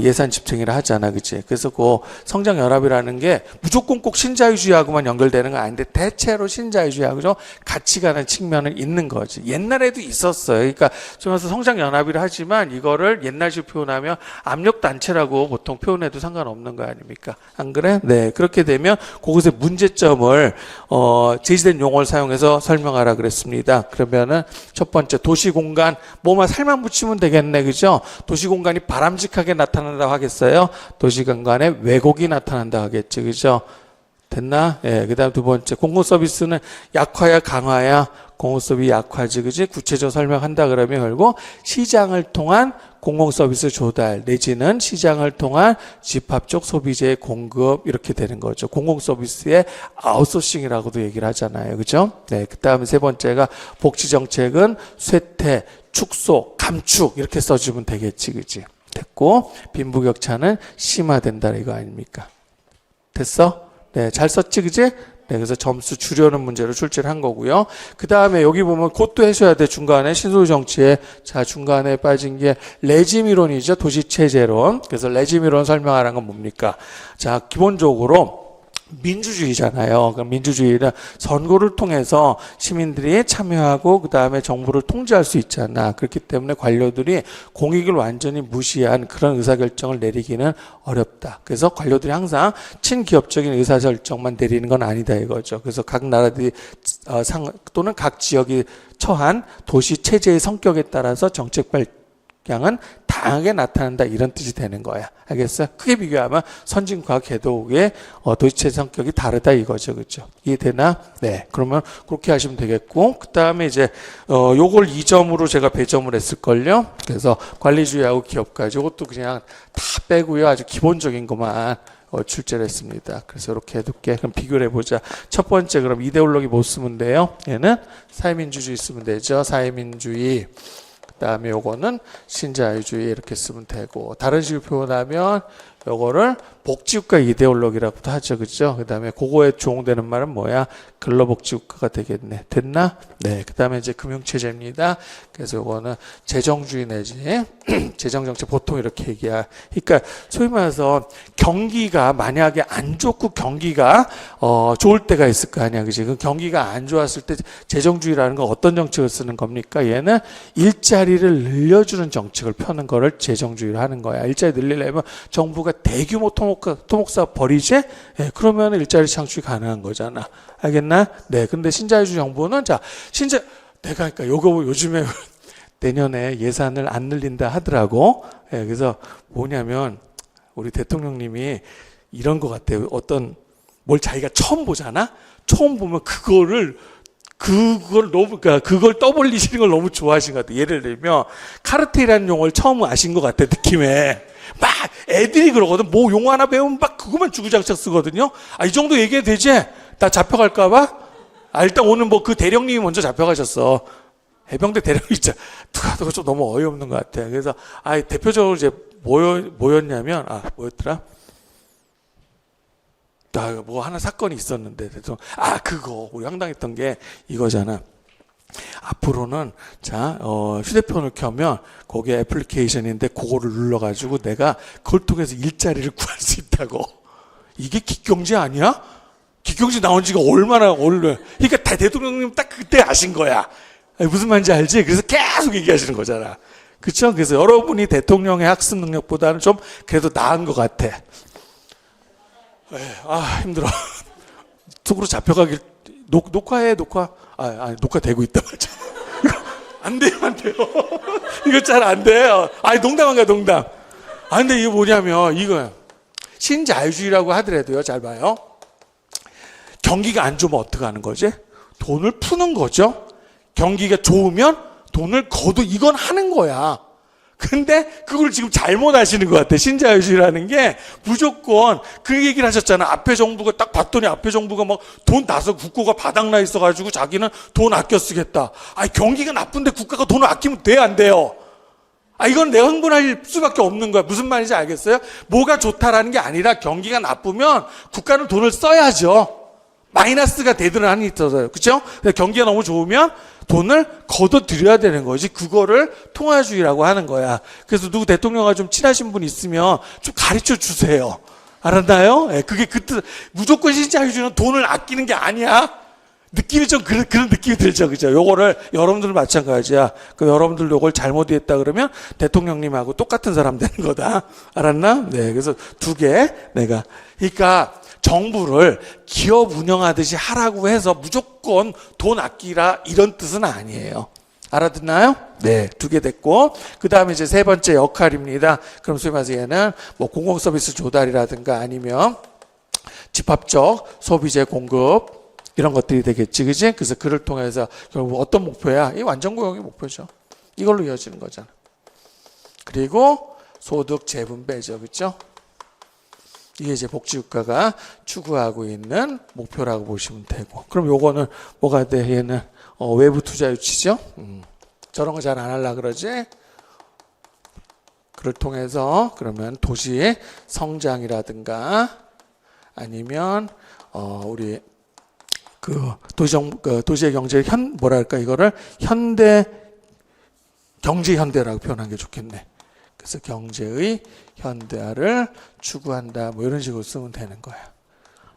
예산 집행이라 하잖아, 그치? 그래서 그 성장연합이라는 게 무조건 꼭 신자유주의하고만 연결되는 건 아닌데 대체로 신자유주의하고 좀 같이 가는 측면은 있는 거지. 옛날에도 있었어요. 그러니까 좀 성장연합이라 하지만 이거를 옛날식 표현하면 압력단체라고 보통 표현해도 상관없는 거 아닙니까? 안 그래? 네, 그렇게 되면 그것의 문제점을 제시된 용어를 사용해서 설명하라 그랬습니다. 그러면은 첫 번째 도시공간 뭐만 살만 붙이면 되겠네, 그죠? 도시공간이 바람직하게 나타난다고 하겠어요? 도시공간에 왜곡이 나타난다 하겠죠, 그죠? 됐나? 예. 그다음 두 번째 공공서비스는 약화야 강화야? 공공서비스 약화지, 그지? 구체적으로 설명한다 그러면 결국 시장을 통한 공공서비스 조달 내지는 시장을 통한 집합적 소비재의 공급 이렇게 되는 거죠. 공공서비스의 아웃소싱이라고도 얘기를 하잖아요. 그죠? 네. 그 다음에 세 번째가 복지정책은 쇠퇴, 축소, 감축 이렇게 써주면 되겠지. 그지? 됐고 빈부격차는 심화된다 이거 아닙니까? 됐어? 네. 잘 썼지, 그지? 네, 그래서 점수 주려는 문제로 출제를 한 거고요. 그 다음에 여기 보면 그것도 해줘야 돼. 중간에 신소유 정치에 자 중간에 빠진 게 레짐 이론이죠. 도시체제론. 그래서 레짐 이론 설명하라는 건 뭡니까? 자 기본적으로 민주주의잖아요. 그럼 민주주의는 선거를 통해서 시민들이 참여하고 그 다음에 정부를 통제할 수 있잖아. 그렇기 때문에 관료들이 공익을 완전히 무시한 그런 의사결정을 내리기는 어렵다. 그래서 관료들이 항상 친기업적인 의사결정만 내리는 건 아니다 이거죠. 그래서 각 나라들이 또는 각 지역이 처한 도시 체제의 성격에 따라서 정책 방향은 강하게 나타난다 이런 뜻이 되는 거야. 알겠어요? 크게 비교하면 선진과 개도국의 도시체 성격이 다르다 이거죠. 그렇죠? 이해되나? 네. 그러면 그렇게 하시면 되겠고, 그 다음에 이제 요걸 2점으로 제가 배점을 했을걸요. 그래서 관리주의하고 기업가지 이것도 그냥 다 빼고요. 아주 기본적인 것만 출제를 했습니다. 그래서 이렇게 해둘게. 그럼 비교를 해보자. 첫 번째, 그럼 이데올로기 뭐 쓰면 돼요? 얘는 사회민주주의 쓰면 되죠. 사회민주의. 그 다음에 요거는 신자유주의 이렇게 쓰면 되고, 다른 식으로 표현하면 요거를 복지국가 이데올로기라고도 하죠. 그죠? 그 다음에 그거에 적용되는 말은 뭐야? 근로복지국가가 되겠네. 됐나? 네. 그 다음에 이제 금융체제입니다. 그래서 요거는 재정주의 내지 재정정책 보통 이렇게 얘기야. 그러니까 소위 말해서 경기가 만약에 안 좋고 경기가 좋을 때가 있을 거 아니야. 그지? 그 경기가 안 좋았을 때 재정주의라는 건 어떤 정책을 쓰는 겁니까? 얘는 일자리를 늘려주는 정책을 펴는 거를 재정주의로 하는 거야. 일자리 늘리려면 정부가 대규모 토목사업 벌이지? 예, 그러면 일자리 창출이 가능한 거잖아. 알겠나? 네. 근데 신자유주의 정부는 내가 그러니까 요거 요즘에 내년에 예산을 안 늘린다 하더라고. 예, 그래서 뭐냐면 우리 대통령님이 이런 것 같아요. 뭘 자기가 처음 보잖아? 처음 보면 그걸 너무, 그러니까 그걸 떠벌리시는 걸 너무 좋아하신 것 같아. 예를 들면, 카르텔이라는 용어를 처음 아신 것 같아, 느낌에. 막 애들이 그러거든. 뭐 용어 하나 배우면 막 그것만 주구장창 쓰거든요. 이 정도 얘기해도 되지? 나 잡혀갈까봐? 일단 오늘 뭐 그 대령님이 먼저 잡혀가셨어. 해병대 대령이 진짜 누가 좀 너무 어이없는 것 같아. 그래서 대표적으로 이제 뭐였냐면 뭐였더라? 뭐 하나 사건이 있었는데 그거 우리 황당했던 게 이거잖아. 앞으로는 휴대폰을 켜면 거기에 애플리케이션인데 그거를 눌러가지고 내가 그걸 통해서 일자리를 구할 수 있다고. 이게 기경제 아니야? 기경제 나온 지가 얼마나 오래. 그러니까 대통령님 딱 그때 아신 거야. 무슨 말인지 알지? 그래서 계속 얘기하시는 거잖아. 그렇죠? 그래서 여러분이 대통령의 학습 능력보다는 좀 그래도 나은 것 같아. 힘들어. 속으로 잡혀가길. 녹화해. 녹화되고 있다 맞아. 안 돼요. 이거 잘 안 돼요. 농담한 거야, 농담. 근데 이게 뭐냐면 이거 신자유주의라고 하더라도요. 잘 봐요. 경기가 안 좋으면 어떻게 하는 거지? 돈을 푸는 거죠. 경기가 좋으면 돈을 이건 하는 거야. 근데 그걸 지금 잘못 하시는 것 같아. 신자유주의라는 게 무조건 그 얘기를 하셨잖아. 앞에 정부가 딱 봤더니 앞에 정부가 막 돈 나서 국고가 바닥나 있어가지고 자기는 돈 아껴 쓰겠다. 경기가 나쁜데 국가가 돈을 아끼면 돼, 안 돼요? 이건 내가 흥분할 수밖에 없는 거야. 무슨 말인지 알겠어요? 뭐가 좋다라는 게 아니라 경기가 나쁘면 국가는 돈을 써야죠. 마이너스가 되든 한이 있어서요. 그렇죠? 경기가 너무 좋으면 돈을 걷어들여야 되는 거지. 그거를 통화주의라고 하는 거야. 그래서 누구 대통령과 좀 친하신 분 있으면 좀 가르쳐 주세요. 알았나요? 그게 그 뜻. 무조건 신자유주의는 돈을 아끼는 게 아니야. 느낌이 좀 그런 느낌이 들죠. 그죠? 요거를 여러분들 마찬가지야. 여러분들 요걸 잘못했다 그러면 대통령님하고 똑같은 사람 되는 거다. 알았나? 네. 그래서 두 개 그러니까 정부를 기업 운영하듯이 하라고 해서 무조건 돈 아끼라 이런 뜻은 아니에요. 알아듣나요? 네, 두 개 됐고, 그 다음에 이제 세 번째 역할입니다. 그럼 소위 말해서 얘는 뭐 공공 서비스 조달이라든가 아니면 집합적 소비재 공급 이런 것들이 되겠지, 그지? 그래서 그를 통해서 결국 어떤 목표야? 이 완전고용의 목표죠. 이걸로 이어지는 거잖아. 그리고 소득 재분배죠, 그렇죠? 이게 이제 복지국가가 추구하고 있는 목표라고 보시면 되고. 그럼 요거는 뭐가 돼? 얘는 외부 투자 유치죠. 저런 거 잘 안 하려고 그러지. 그를 통해서 그러면 도시 성장이라든가 아니면 우리 도시의 경제 이거를 현대 경제 현대라고 표현한 게 좋겠네. 그래서 경제의 현대화를 추구한다. 뭐 이런 식으로 쓰면 되는 거야.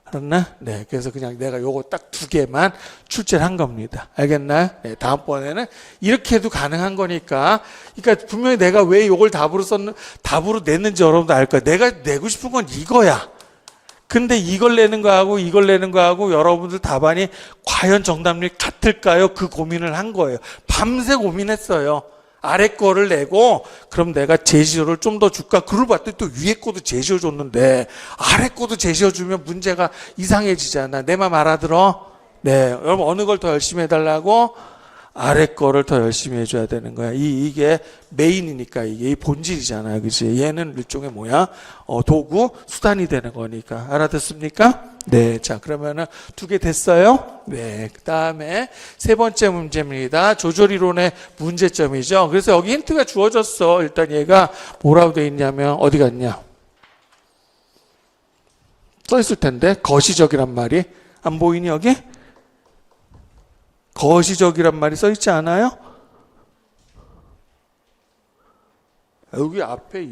알았나? 네. 그래서 그냥 내가 요거 딱 두 개만 출제를 한 겁니다. 알겠나요? 네. 다음번에는 이렇게 해도 가능한 거니까. 그러니까 분명히 내가 왜 요걸 답으로 냈는지 여러분도 알 거야. 내가 내고 싶은 건 이거야. 근데 이걸 내는 거하고 이걸 내는 거하고 여러분들 답안이 과연 정답률이 같을까요? 그 고민을 한 거예요. 밤새 고민했어요. 아래 거를 내고 그럼 내가 제시어를 좀 더 줄까? 그걸 봤더니 또 위에 거도 제시어 줬는데 아래 거도 제시어 주면 문제가 이상해지잖아. 내 말 알아들어? 네, 여러분 어느 걸 더 열심히 해달라고? 아래 거를 더 열심히 해줘야 되는 거야. 이게 메인이니까 이게 본질이잖아요. 그치? 얘는 일종의 뭐야? 도구, 수단이 되는 거니까. 알아듣습니까? 네. 자, 그러면은 2개 됐어요? 네. 그 다음에 3번째 문제입니다. 조절이론의 문제점이죠. 그래서 여기 힌트가 주어졌어. 일단 얘가 뭐라고 돼 있냐면, 어디 갔냐? 써 있을 텐데, 거시적이란 말이. 안 보이니, 여기? 거시적이란 말이 써 있지 않아요? 여기 앞에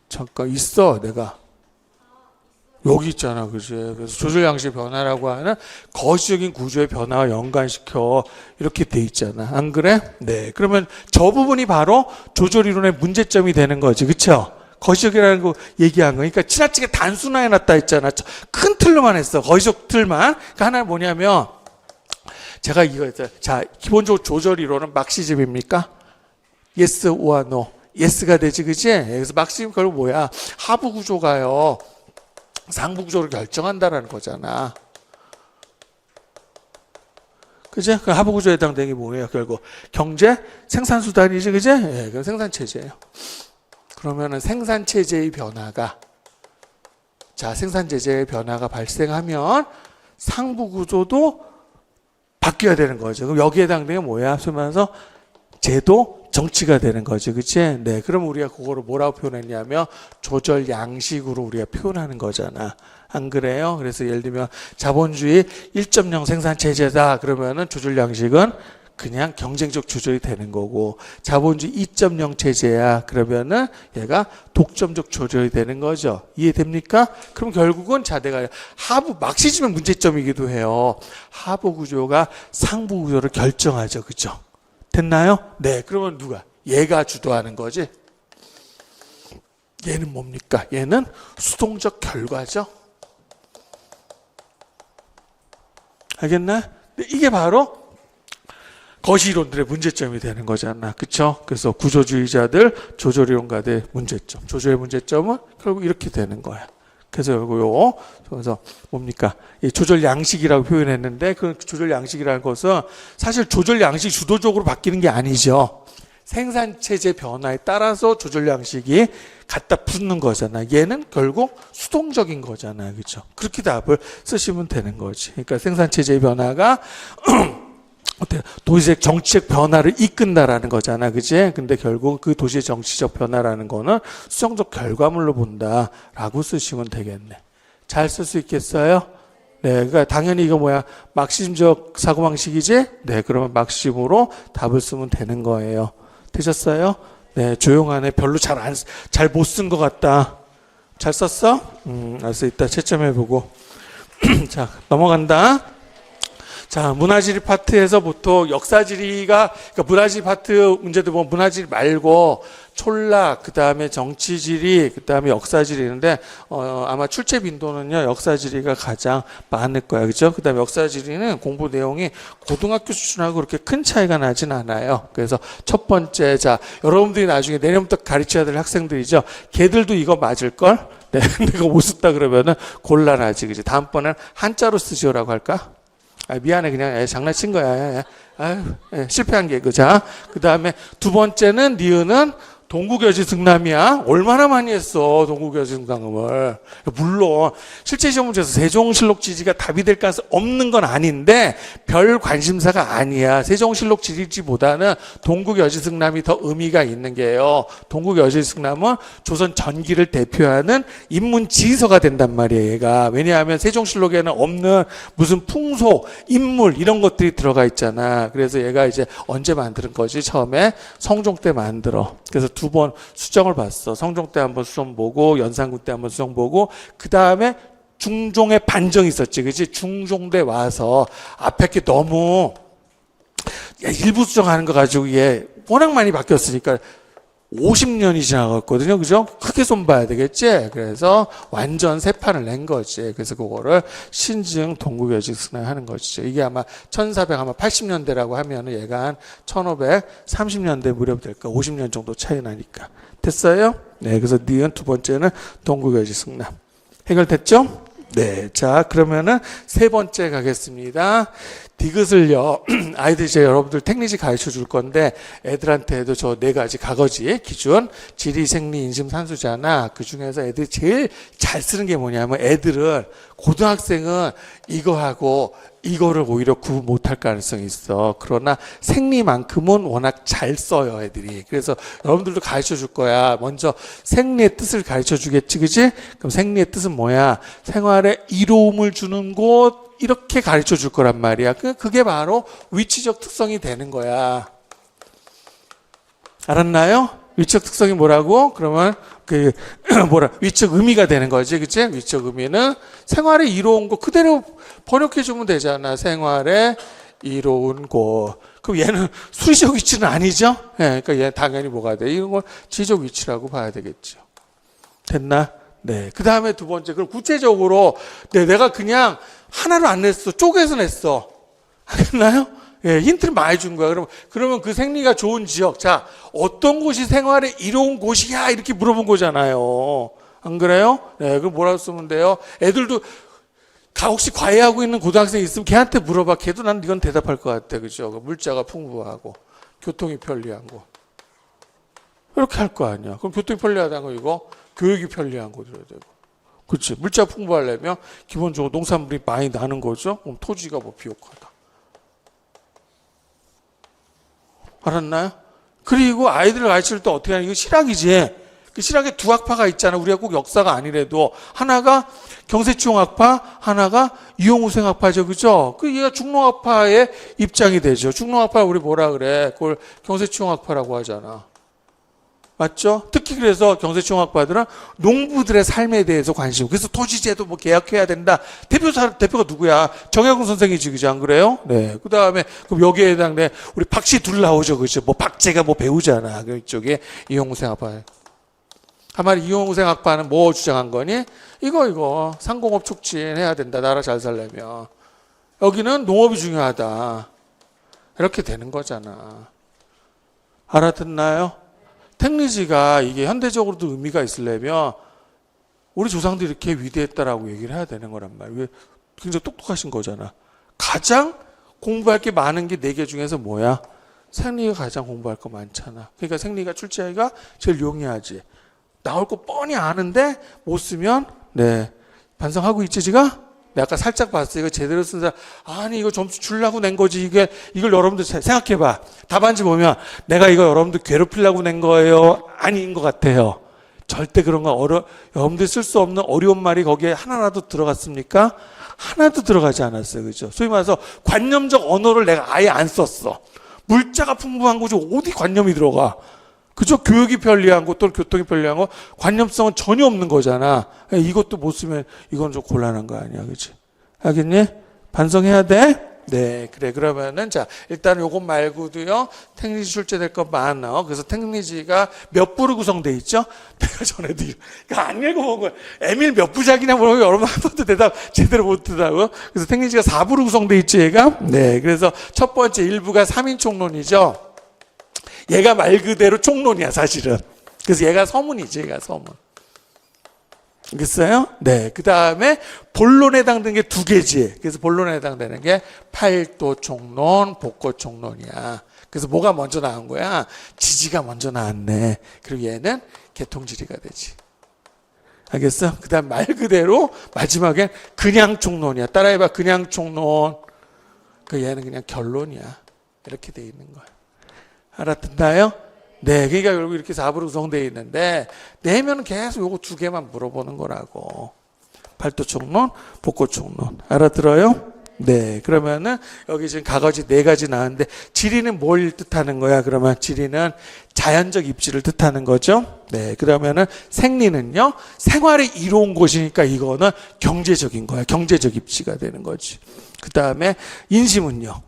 잠깐 있어. 내가 여기 있잖아, 그지? 그래서 조절 양식 변화라고 하는 거시적인 구조의 변화와 연관시켜 이렇게 돼 있잖아. 안 그래? 네. 그러면 저 부분이 바로 조절 이론의 문제점이 되는 거지, 그렇죠? 거시적이라는 거 얘기한 거. 그러니까 지나치게 단순화해 놨다 했잖아. 큰 틀로만 했어. 거시적 틀만. 그러니까 하나는 뭐냐면. 제가 이거 했어요. 자, 기본적으로 조절 이론은 막시즘입니까? yes or no. yes가 되지, 그지? 그래서 막시즘 결국 뭐야? 하부 구조가요. 상부 구조를 결정한다라는 거잖아. 그지? 그 하부 구조에 해당되는 게 뭐예요? 결국 경제, 생산 수단이지, 그지? 예, 그럼 생산 체제예요. 그러면은 생산 체제의 변화가 생산 체제의 변화가 발생하면 상부 구조도 바뀌어야 되는 거죠. 그럼 여기에 해당되는 게 뭐야? 쓰면서 제도, 정치가 되는 거죠. 그치? 네. 그럼 우리가 그거를 뭐라고 표현했냐면 조절 양식으로 우리가 표현하는 거잖아. 안 그래요? 그래서 예를 들면 자본주의 1.0 생산 체제다. 그러면은 조절 양식은 그냥 경쟁적 조절이 되는 거고 자본주의 2.0 체제야. 그러면은 얘가 독점적 조절이 되는 거죠. 이해됩니까? 그럼 결국은 내가 하부 막시즘의 문제점이기도 해요. 하부 구조가 상부 구조를 결정하죠. 그죠? 됐나요? 네. 그러면 누가? 얘가 주도하는 거지. 얘는 뭡니까? 얘는 수동적 결과죠. 알겠나? 이게 바로 거시이론들의 문제점이 되는 거잖아. 그쵸? 그래서 구조주의자들, 조절이론가들의 문제점. 조절의 문제점은 결국 이렇게 되는 거야. 그래서 그래서 뭡니까? 이 조절 양식이라고 표현했는데 그 조절 양식이라는 것은 사실 조절 양식이 주도적으로 바뀌는 게 아니죠. 생산체제 변화에 따라서 조절 양식이 갖다 붙는 거잖아. 얘는 결국 수동적인 거잖아. 그렇죠? 그렇게 답을 쓰시면 되는 거지. 그러니까 생산체제의 변화가 도시의 정치적 변화를 이끈다라는 거잖아. 그치? 근데 결국 그 도시의 정치적 변화라는 거는 수정적 결과물로 본다라고 쓰시면 되겠네. 잘 쓸 수 있겠어요? 네. 그러니까 당연히 이거 뭐야? 막시즘적 사고방식이지? 네. 그러면 막시즘으로 답을 쓰면 되는 거예요. 되셨어요? 네. 조용하네. 별로 잘 못 쓴 것 같다. 잘 썼어? 알았어. 이따 채점해보고. 자, 넘어간다. 자, 문화지리 파트에서 보통 역사지리가, 그러니까 문화지리 파트 문제도 보면 문화지리 말고 촌락, 그 다음에 정치지리, 그 다음에 역사지리 있는데, 아마 출제 빈도는요, 역사지리가 가장 많을 거야. 그죠? 그 다음에 역사지리는 공부 내용이 고등학교 수준하고 그렇게 큰 차이가 나진 않아요. 그래서 첫 번째, 여러분들이 나중에 내년부터 가르쳐야 될 학생들이죠. 걔들도 이거 맞을걸? 네, 내가 못 썼다 그러면은 곤란하지. 그지? 다음번에는 한자로 쓰지요라고 할까? 미안해, 그냥 장난친 거야. 실패한 개그. 자, 그 다음에 두 번째는 니은은 동국여지 승남이야. 얼마나 많이 했어, 동국여지 승남을. 물론 실제 시험 문제에서 세종실록 지지가 답이 될 가능성이 없는 건 아닌데 별 관심사가 아니야. 세종실록 지지보다는 동국여지 승남이 더 의미가 있는 게요. 동국여지 승남은 조선 전기를 대표하는 인문 지서가 된단 말이에요. 얘가. 왜냐하면 세종실록에는 없는 무슨 풍속, 인물 이런 것들이 들어가 있잖아. 그래서 얘가 이제 언제 만드는 거지? 처음에 성종 때 만들어. 그래서 2번 수정을 봤어. 성종 때 한번 수정 보고 연산군 때 한번 수정 보고 그 다음에 중종의 반정이 있었지. 그치? 중종 때 와서 앞에 게 너무 일부 수정하는 거 가지고 얘 워낙 많이 바뀌었으니까 50년이 지나갔거든요. 그죠? 크게 손 봐야 되겠지? 그래서 완전 새 판을 낸 거지. 그래서 그거를 신증 동국여직승낙 하는 것이죠. 이게 아마 1480년대라고 하면은 얘가 한 1530년대 무렵 될까? 50년 정도 차이 나니까. 됐어요? 네. 그래서 니은 두 번째는 동국여직승낙. 해결됐죠? 네. 자, 그러면은 세 번째 가겠습니다. 디귿을요, 아이들 이제 여러분들 택리지 가르쳐 줄 건데, 애들한테도 저 네 가지 가거지 기준, 지리, 생리, 인심, 산수잖아. 그 중에서 애들이 제일 잘 쓰는 게 뭐냐면, 애들은, 고등학생은 이거하고 이거를 오히려 구분 못할 가능성이 있어. 그러나 생리만큼은 워낙 잘 써요, 애들이. 그래서 여러분들도 가르쳐 줄 거야. 먼저 생리의 뜻을 가르쳐 주겠지, 그지? 그럼 생리의 뜻은 뭐야? 생활에 이로움을 주는 곳, 이렇게 가르쳐 줄 거란 말이야. 그게 바로 위치적 특성이 되는 거야. 알았나요? 위치적 특성이 뭐라고? 그러면 위치적 의미가 되는 거지, 그치? 위치적 의미는 생활에 이로운 곳 그대로 번역해 주면 되잖아. 생활에 이로운 곳. 그럼 얘는 수리적 위치는 아니죠? 네, 그러니까 얘 당연히 뭐가 돼? 이런 걸 지적 위치라고 봐야 되겠죠. 됐나? 네. 그 다음에 두 번째, 그럼 구체적으로 내가 그냥 하나로 안 냈어. 쪼개서 냈어. 알겠나요? 예, 힌트를 많이 준 거야. 그러면 그 생리가 좋은 지역. 자, 어떤 곳이 생활에 이로운 곳이야? 이렇게 물어본 거잖아요. 안 그래요? 네, 그럼 뭐라고 쓰면 돼요? 애들도 혹시 과외하고 있는 고등학생 있으면 걔한테 물어봐. 걔도 난 이건 대답할 것 같아. 그죠? 물자가 풍부하고, 교통이 편리한 거. 이렇게 할 거 아니야. 그럼 교통이 편리하다는 거 이거, 교육이 편리한 거 들어야 되고. 그렇지. 물자 풍부하려면 기본적으로 농산물이 많이 나는 거죠. 그럼 토지가 뭐 비옥하다. 알았나요? 그리고 아이들을 가르칠 때 어떻게 하냐. 이거 실학이지. 그 실학에 두 학파가 있잖아. 우리가 꼭 역사가 아니래도. 하나가 경세치용학파, 하나가 이용우생학파죠. 그죠? 얘가 중농학파의 입장이 되죠. 중농학파 우리 뭐라 그래? 그걸 경세치용학파라고 하잖아. 맞죠? 특히 그래서 경세치용학파들은 농부들의 삶에 대해서 관심. 그래서 토지제도 뭐 계약해야 된다. 대표가 누구야? 정약용 선생이지, 그죠? 안 그래요? 네. 그 다음에, 그럼 여기에 해당돼, 우리 박씨 둘 나오죠, 그죠? 뭐 박제가 뭐 배우잖아. 그쪽에 이용우생학파. 한마디 이용우생학파는 뭐 주장한 거니? 이거. 상공업 촉진해야 된다. 나라 잘 살려면. 여기는 농업이 중요하다. 이렇게 되는 거잖아. 알아듣나요? 택리지가 이게 현대적으로도 의미가 있으려면 우리 조상들이 이렇게 위대했다라고 얘기를 해야 되는 거란 말이에요. 굉장히 똑똑하신 거잖아. 가장 공부할 게 많은 게 4개 중에서 뭐야? 생리가 가장 공부할 거 많잖아. 그러니까 생리가 출제하기가 제일 용이하지. 나올 거 뻔히 아는데 못 쓰면 반성하고 있지 지가? 내가 아까 살짝 봤어. 이거 제대로 쓴 사람, 아니, 이거 점수 주려고 낸 거지. 이걸 여러분들 생각해봐. 답안지 보면, 내가 이거 여러분들 괴롭히려고 낸 거예요? 아닌 것 같아요. 절대 그런 거 여러분들 쓸 수 없는 어려운 말이 거기에 하나라도 들어갔습니까? 하나도 들어가지 않았어요. 그죠? 소위 말해서 관념적 언어를 내가 아예 안 썼어. 물자가 풍부한 곳이 어디 관념이 들어가? 그죠? 교육이 편리한 거 또는 교통이 편리한 거 관념성은 전혀 없는 거잖아. 이것도 못 쓰면 이건 좀 곤란한 거 아니야. 그치? 알겠니? 반성해야 돼? 네. 그래. 그러면은 자, 일단 요것 말고도요. 택리지 출제될 거 많아. 그래서 택리지가 몇 부로 구성돼 있죠? 내가 전에도 이거 안 읽어본 거야. 에밀 몇 부작이냐 물어보면 여러분 한 번도 대답 제대로 못 듣다고. 그래서 택리지가 4부로 구성돼 있지 얘가? 네. 그래서 첫 번째 1부가 3인 총론이죠. 얘가 말 그대로 총론이야, 사실은. 그래서 얘가 서문이지, 얘가 서문. 알겠어요? 네. 그 다음에 본론에 해당되는 게 2개지. 그래서 본론에 해당되는 게 팔도 총론, 복고 총론이야. 그래서 뭐가 먼저 나온 거야? 지지가 먼저 나왔네. 그리고 얘는 개통지리가 되지. 알겠어? 그 다음 말 그대로 마지막엔 그냥 총론이야. 따라해봐. 그냥 총론. 얘는 그냥 결론이야. 이렇게 돼 있는 거야. 알아듣나요? 네, 그러니까 결국 이렇게 4부로 구성되어 있는데 내면은 계속 요거 2개만 물어보는 거라고. 팔도총론, 복고총론. 알아들어요? 네, 그러면은 여기 지금 가거지 4가지 나왔는데 지리는 뭘 뜻하는 거야? 그러면 지리는 자연적 입지를 뜻하는 거죠. 네, 그러면은 생리는요 생활에 이로운 곳이니까 이거는 경제적인 거야. 경제적 입지가 되는 거지. 그 다음에 인심은요.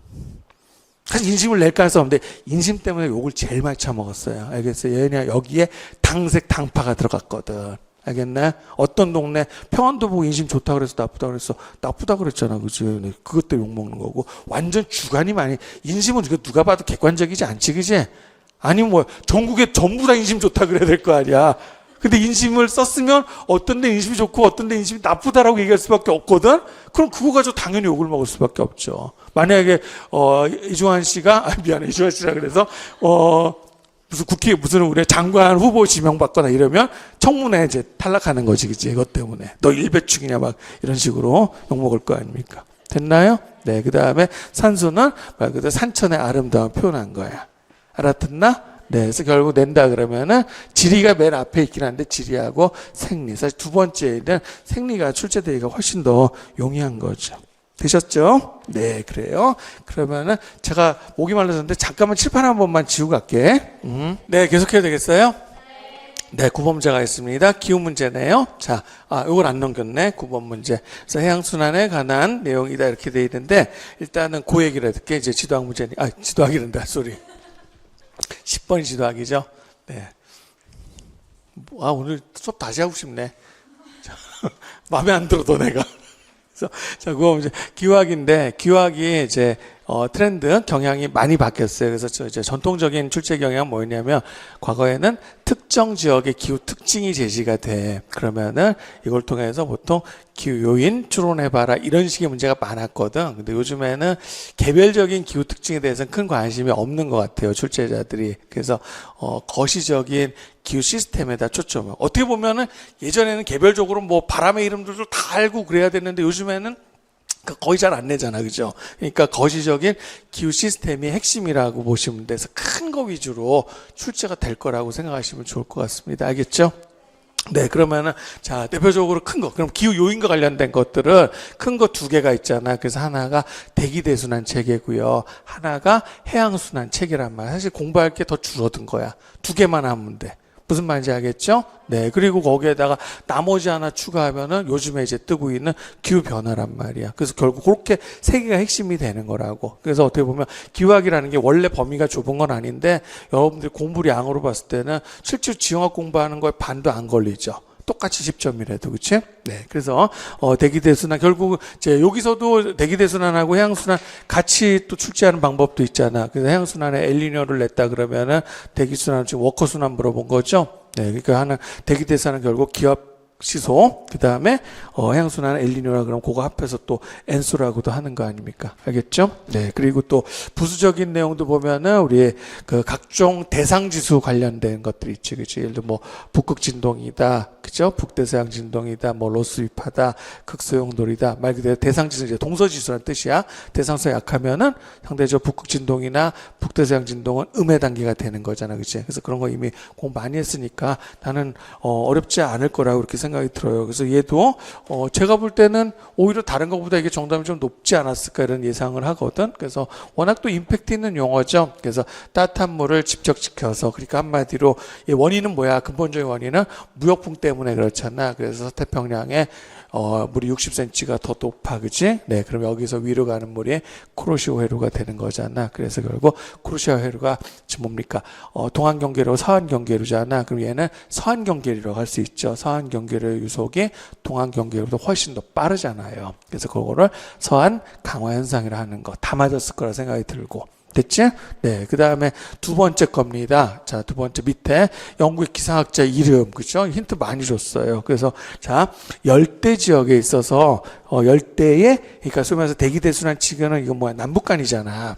사실 인심을 낼 가능성 없는데 인심 때문에 욕을 제일 많이 처먹었어요. 알겠어요? 얘네 여기에 당색 당파가 들어갔거든. 알겠나? 어떤 동네 평안도 보고 인심 좋다 그래서 나쁘다 그랬어. 나쁘다 그랬잖아. 그치? 그것 때문에 욕먹는 거고. 완전 주관이 많이. 인심은 누가 봐도 객관적이지 않지. 그치? 아니면 뭐 전국에 전부 다 인심 좋다 그래야 될 거 아니야. 근데 인심을 썼으면 어떤 데 인심이 좋고 어떤 데 인심이 나쁘다라고 얘기할 수밖에 없거든. 그럼 그거 가지고 당연히 욕을 먹을 수밖에 없죠. 만약에 이중환 씨가 미안해 이중환 씨라 그래서 무슨 우리 장관 후보 지명받거나 이러면 청문회 이제 탈락하는 거지, 그치? 이것 때문에 너 일배충이냐 막 이런 식으로 욕 먹을 거 아닙니까? 됐나요? 네, 그 다음에 산수는 말 그대로 산천의 아름다움 표현한 거야. 알아듣나? 네, 그래서 결국 낸다 그러면은 지리가 맨 앞에 있긴 한데 지리하고 생리. 사실 두 번째는 생리가 출제되기가 훨씬 더 용이한 거죠. 되셨죠? 네, 그래요. 그러면은 제가 목이 말라졌는데 잠깐만 칠판 한 번만 지우고 갈게. 네, 계속해도 되겠어요? 네, 9번 문제가 있습니다. 기후 문제네요. 자, 이걸 안 넘겼네. 9번 문제. 그래서 해양순환에 관한 내용이다 이렇게 돼 있는데 일단은 그 얘기를 해둘게. 이제 지도학 문제니, 지도학이란다. 소리. 10번이 지도학이죠. 네. 오늘 수업 다시 하고 싶네. 마음에 안 들어도 내가. 그래서 자, 그거 이제 기후학인데 기후학이 이제 트렌드 경향이 많이 바뀌었어요. 그래서 이제 전통적인 출제 경향은 뭐였냐면 과거에는 특정 지역의 기후 특징이 제시가 돼. 그러면은 이걸 통해서 보통 기후 요인 추론해봐라 이런 식의 문제가 많았거든. 근데 요즘에는 개별적인 기후 특징에 대해서는 큰 관심이 없는 것 같아요. 출제자들이. 그래서 거시적인 기후 시스템에다 초점을. 어떻게 보면은 예전에는 개별적으로 뭐 바람의 이름들도 다 알고 그래야 됐는데 요즘에는 거의 잘 안 내잖아, 그죠? 그러니까 거시적인 기후 시스템이 핵심이라고 보시면 돼서 큰 거 위주로 출제가 될 거라고 생각하시면 좋을 것 같습니다. 알겠죠? 네, 그러면은 자 대표적으로 큰 거, 그럼 기후 요인과 관련된 것들은 큰 거 두 개가 있잖아. 그래서 하나가 대기대순환 체계고요, 하나가 해양순환 체계란 말이야. 사실 공부할 게 더 줄어든 거야. 두 개만 하면 돼. 무슨 말인지 알겠죠? 네. 그리고 거기에다가 나머지 하나 추가하면은 요즘에 이제 뜨고 있는 기후변화란 말이야. 그래서 결국 그렇게 세 개가 핵심이 되는 거라고. 그래서 어떻게 보면 기후학이라는 게 원래 범위가 좁은 건 아닌데 여러분들이 공부량으로 봤을 때는 실제로 지형학 공부하는 거에 반도 안 걸리죠. 똑같이 10점이라도, 그치? 네. 그래서, 대기대순환, 결국, 이제 여기서도 대기대순환하고 해양순환 같이 또 출제하는 방법도 있잖아. 그래서 해양순환에 엘니뇨를 냈다 그러면은 대기순환, 지금 워커순환 물어본 거죠? 네. 그러니까 하는, 대기대순환은 결국 기업 시소, 그 다음에 해양순환 엘니뇨라 그러면 그거 합해서 또 엔소라고도 하는 거 아닙니까? 알겠죠? 네. 그리고 또 부수적인 내용도 보면은 우리 그 각종 대상지수 관련된 것들이 있지, 그치? 예를 들어 뭐 북극 진동이다, 그죠? 북대서양 진동이다, 뭐 로스위파다, 극소용돌이다, 말 그대로 대상지수, 이제 동서지수란 뜻이야. 대상서 약하면은 상대적으로 북극 진동이나 북대서양 진동은 음의 단계가 되는 거잖아, 그치? 그래서 그런 거 이미 공부 많이 했으니까 나는 어렵지 않을 거라고 이렇게 생각이 들어요. 그래서 얘도 제가 볼 때는 오히려 다른 것보다 이게 정답이 좀 높지 않았을까 이런 예상을 하거든. 그래서 워낙 또 임팩트 있는 용어죠. 그래서 따뜻한 물을 집적시켜서, 그러니까 한마디로 이 원인은 뭐야? 근본적인 원인은 무역풍 때문에 그렇잖아. 그래서 서태평양에 물이 60cm가 더 높아, 그치? 네, 그럼 여기서 위로 가는 물이 쿠로시오 회로가 되는 거잖아. 그래서 결국 쿠로시오 회로가 지금 뭡니까? 동안 경계로 서한 경계로잖아. 그럼 얘는 서한 경계로라고 할 수 있죠. 서한 경계로 유속이 동안 경계로보다 훨씬 더 빠르잖아요. 그래서 그거를 서한 강화 현상이라 하는 거 다 맞았을 거라 생각이 들고. 됐지? 네. 그 다음에 두 번째 겁니다. 자, 두 번째 밑에 영국의 기상학자 이름, 그죠? 힌트 많이 줬어요. 그래서, 자, 열대 지역에 있어서, 열대에, 그러니까 소위 말해서 대기대순환 치고는 이거 뭐야, 남북간이잖아.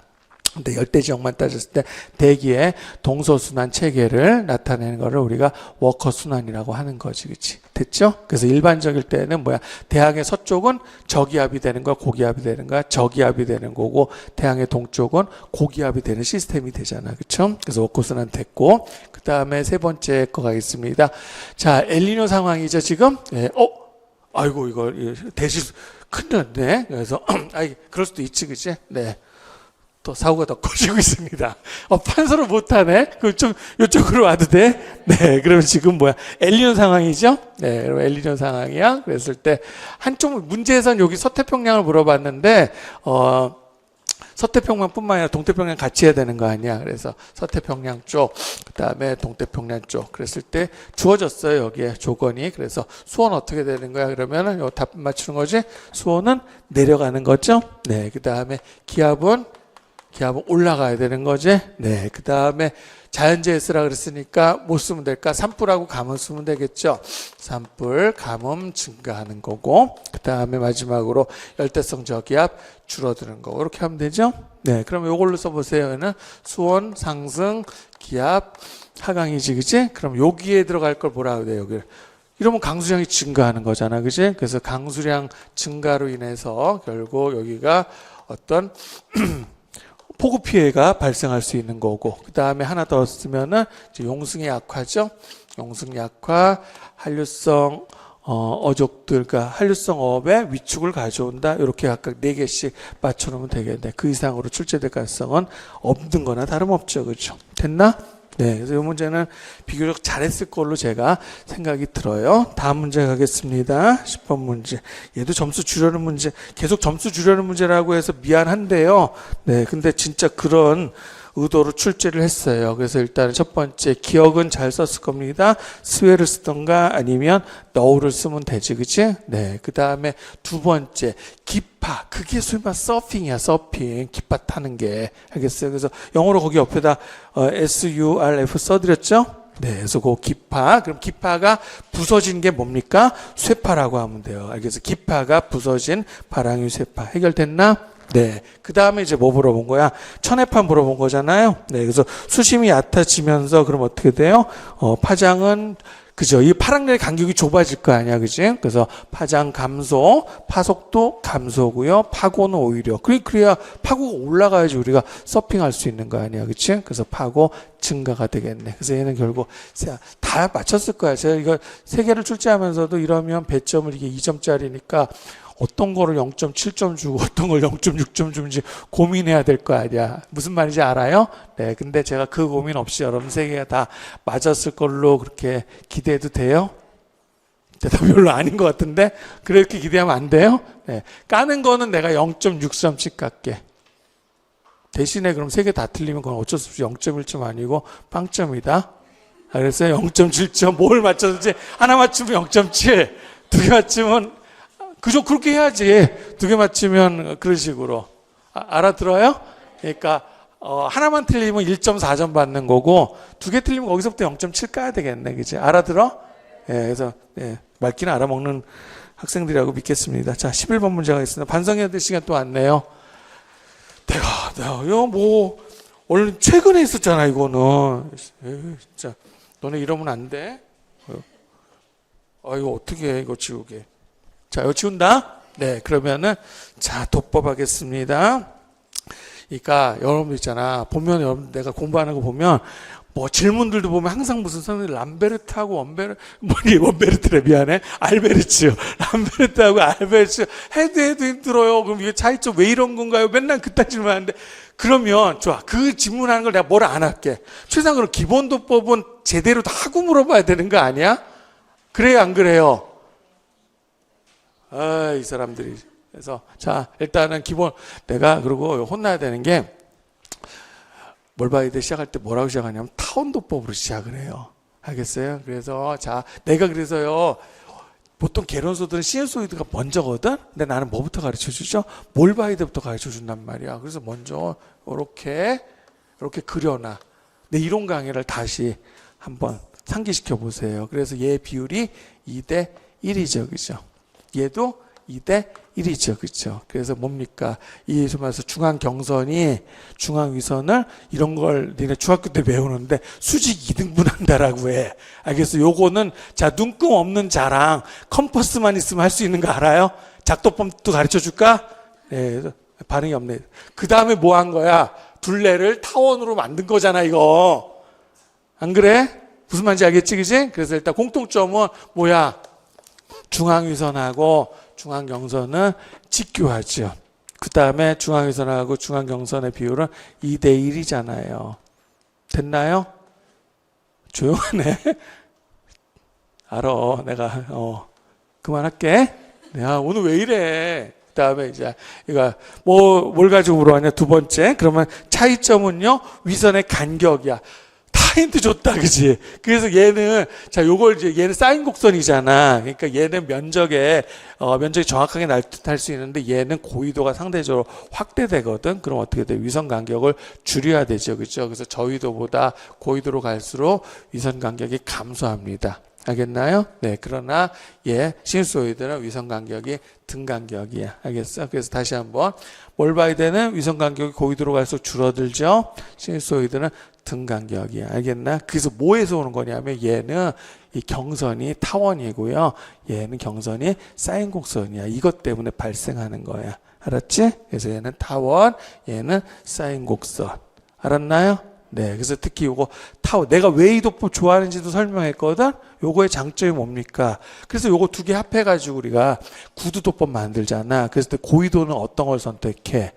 근데 열대 지역만 따졌을 때 대기의 동서순환 체계를 나타내는 거를 우리가 워커순환이라고 하는 거지, 그치? 됐죠? 그래서 일반적일 때는 뭐야? 대항의 서쪽은 저기압이 되는 거야, 고기압이 되는 거야, 저기압이 되는 거고, 대항의 동쪽은 고기압이 되는 시스템이 되잖아, 그쵸? 그래서 워커순환 됐고, 그 다음에 세 번째 거가 있습니다. 자, 엘니뇨 상황이죠, 지금? 네. 아이고, 이거 대실 큰일 났네. 그래서 그럴 수도 있지, 그치? 네. 또 사고가 더 커지고 있습니다. 판서를 못하네? 그럼 좀 이쪽으로 와도 돼? 네, 그러면 지금 뭐야? 엘니뇨 상황이죠? 네, 그럼 엘니뇨 상황이야. 그랬을 때 한쪽 문제에선 여기 서태평양을 물어봤는데 서태평양뿐만 아니라 동태평양 같이 해야 되는 거 아니야. 그래서 서태평양 쪽, 그 다음에 동태평양 쪽. 그랬을 때 주어졌어요. 여기에 조건이. 그래서 수원 어떻게 되는 거야? 그러면은 요 답 맞추는 거지. 수원은 내려가는 거죠. 네. 그 다음에 기압은 올라가야 되는 거지. 네. 그 다음에 자연재해 쓰라 그랬으니까 뭐 쓰면 될까? 산불하고 가뭄 쓰면 되겠죠. 산불, 가뭄 증가하는 거고, 그 다음에 마지막으로 열대성 저기압 줄어드는 거. 이렇게 하면 되죠. 네. 그럼 이걸로 써보세요. 얘는 수온 상승, 기압, 하강이지, 그치? 그럼 여기에 들어갈 걸 뭐라 그래요, 여기를. 이러면 강수량이 증가하는 거잖아, 그치? 그래서 강수량 증가로 인해서 결국 여기가 어떤 폭우 피해가 발생할 수 있는 거고, 그 다음에 하나 더 쓰면은 이제 용승의 약화죠. 용승 약화, 한류성 어족들, 그러니까 한류성 어업의 위축을 가져온다. 이렇게 각각 4개씩 맞춰놓으면 되겠네. 그 이상으로 출제될 가능성은 없는 거나 다름없죠. 그렇죠? 됐나? 네, 그래서 이 문제는 비교적 잘했을 걸로 제가 생각이 들어요. 다음 문제 가겠습니다. 10번 문제. 얘도 점수 주려는 문제, 계속 점수 주려는 문제라고 해서 미안한데요. 네, 근데 진짜 그런 의도로 출제를 했어요. 그래서 일단 첫 번째, 기억은 잘 썼을 겁니다. 스웨를 쓰던가 아니면 너울을 쓰면 되지, 그치? 네. 그 다음에 두 번째, 기파. 그게 설마 서핑이야, 서핑. 기파 타는 게. 알겠어요? 그래서 영어로 거기 옆에다 SURF 써드렸죠? 네. 그래서 그 기파. 그럼 기파가 부서진 게 뭡니까? 쇠파라고 하면 돼요. 알겠어요? 기파가 부서진 바람유 쇠파. 해결됐나? 네. 그 다음에 이제 뭐 물어본 거야? 천해파 물어본 거잖아요. 네. 그래서 수심이 얕아지면서 그럼 어떻게 돼요? 파장은, 그죠? 이 파랑의 간격이 좁아질 거 아니야. 그지? 그래서 파장 감소, 파속도 감소고요. 파고는 오히려. 그래야 파고가 올라가야지 우리가 서핑할 수 있는 거 아니야. 그치? 그래서 파고 증가가 되겠네. 그래서 얘는 결국 다 맞췄을 거야. 제가 이거 3개를 출제하면서도 이러면 배점을 이게 2점짜리니까 어떤 거를 0.7점 주고 어떤 걸 0.6점 주는지 고민해야 될 거 아니야. 무슨 말인지 알아요? 네, 근데 제가 그 고민 없이 여러분 3개가 다 맞았을 걸로 그렇게 기대해도 돼요? 대답이 별로 아닌 것 같은데 그렇게 기대하면 안 돼요? 네, 까는 거는 내가 0.6점씩 깎게. 대신에 그럼 3개 다 틀리면 그건 어쩔 수 없이 0.1점 아니고 빵점이다. 그래서 0.7점 뭘 맞췄는지 하나 맞추면 0.7, 2개 맞추면 그죠? 그렇게 해야지. 2개 맞추면 그런 식으로. 알아들어요? 그러니까 하나만 틀리면 1.4점 받는 거고 2개 틀리면 거기서부터 0.7 까야 되겠네. 그치? 알아들어? 예, 그래서 말귀는 알아먹는 학생들이라고 믿겠습니다. 자, 11번 문제 가겠습니다. 반성해야 될 시간 또 왔네요. 내가 이거 뭐 원래 최근에 있었잖아 이거는. 에이, 진짜 너네 이러면 안 돼. 이거 어떻게 해 이거 지우개. 자, 이거 지운다? 네, 그러면은, 자, 도법 하겠습니다. 그러니까, 여러분 있잖아. 보면, 여러분, 내가 공부하는 거 보면, 뭐, 질문들도 보면 항상 무슨 선생님, 람베르트하고 원베르트래, 미안해. 알베르츠. 람베르트하고 알베르츠. 해도 힘들어요. 그럼 이게 차이점 왜 이런 건가요? 맨날 그딴 질문 하는데. 그러면, 좋아. 그 질문하는 걸 내가 뭘 안 할게. 최상으로 기본 도법은 제대로 다 하고 물어봐야 되는 거 아니야? 그래요, 안 그래요? 이 사람들이. 그래서, 자, 일단은 기본, 내가, 그리고 혼나야 되는 게, 몰바이드 시작할 때 뭐라고 시작하냐면, 타원도법으로 시작을 해요. 알겠어요? 그래서, 자, 내가 그래서요, 보통 개론서들은 시누소이드가 먼저거든? 근데 나는 뭐부터 가르쳐 주죠? 몰바이드부터 가르쳐 준단 말이야. 그래서 먼저, 이렇게 그려놔. 내 이론 강의를 다시 한번 상기시켜 보세요. 그래서 얘 비율이 2대 1이죠. 그죠? 얘도 2대 1이죠. 그렇죠? 그래서 뭡니까? 이 말해서 중앙 경선이 중앙 위선을 이런 걸 니네 중학교 때 배우는데 수직 2등분 한다라고 해. 알겠어? 요거는 자 눈금 없는 자랑 컴퍼스만 있으면 할 수 있는 거 알아요? 작도법도 가르쳐 줄까? 네, 반응이 없네. 그 다음에 뭐 한 거야? 둘레를 타원으로 만든 거잖아 이거. 안 그래? 무슨 말인지 알겠지? 그지? 그래서 일단 공통점은 뭐야? 중앙위선하고 중앙경선은 직교하죠. 그 다음에 중앙위선하고 중앙경선의 비율은 2대 1이잖아요. 됐나요? 조용하네. 알아. 내가 그만할게. 야, 오늘 왜 이래? 다음에 이제 이거 뭘 가지고 물어봤냐? 두 번째. 그러면 차이점은요, 위선의 간격이야. 다 힌트 줬다, 그지? 그래서 얘는, 자, 요걸 이제, 얘는 사인 곡선이잖아. 그러니까 얘는 면적이 정확하게 나타날 수 있는데 얘는 고위도가 상대적으로 확대되거든. 그럼 어떻게 돼? 위선 간격을 줄여야 되죠. 그죠? 그래서 저위도보다 고위도로 갈수록 위선 간격이 감소합니다. 알겠나요? 네. 그러나 시누소이드는 위선 간격이 등 간격이야. 알겠어? 그래서 다시 한번 뭘 봐야 되는? 위선 간격이 고위도로 갈수록 줄어들죠. 시누소이드는 등 간격이야. 알겠나? 그래서 뭐에서 오는 거냐면 얘는 이 경선이 타원이고요. 얘는 경선이 사인 곡선이야. 이것 때문에 발생하는 거야. 알았지? 그래서 얘는 타원, 얘는 사인 곡선. 알았나요? 네. 그래서 특히 요거 타원. 내가 왜 이 도법 좋아하는지도 설명했거든? 요거의 장점이 뭡니까? 그래서 요거 두 개 합해가지고 우리가 구두도법 만들잖아. 그래서 고위도는 어떤 걸 선택해?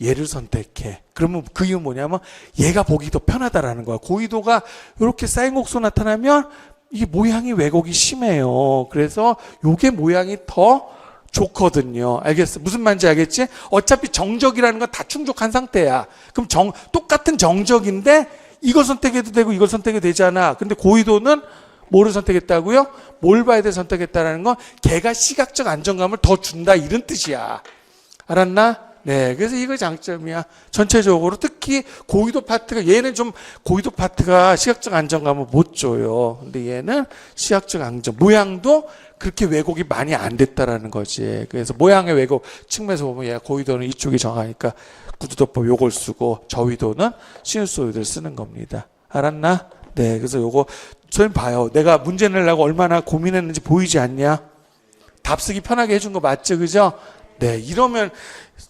얘를 선택해. 그러면 그 이유는 뭐냐면 얘가 보기 더 편하다라는 거야. 고위도가 이렇게 사인 곡선 나타나면 이게 모양이 왜곡이 심해요. 그래서 요게 모양이 더 좋거든요. 알겠어? 무슨 말인지 알겠지? 어차피 정적이라는 건 다 충족한 상태야. 그럼 똑같은 정적인데 이걸 선택해도 되고 이걸 선택해도 되잖아. 근데 고위도는 뭐를 선택했다고요? 뭘 봐야 돼 선택했다라는 건 걔가 시각적 안정감을 더 준다 이런 뜻이야. 알았나? 네, 그래서 이거 장점이야. 전체적으로 특히 고위도 파트가 얘는 좀 고위도 파트가 시각적 안정감을 못 줘요. 근데 얘는 시각적 안정 모양도 그렇게 왜곡이 많이 안 됐다라는 거지. 그래서 모양의 왜곡 측면에서 보면 얘가 고위도는 이쪽이 정하니까 구두도법 요걸 쓰고 저위도는 시누소이드를 쓰는 겁니다. 알았나? 네, 그래서 요거 선생님 봐요. 내가 문제 내려고 얼마나 고민했는지 보이지 않냐? 답 쓰기 편하게 해준 거 맞죠, 그죠? 네, 이러면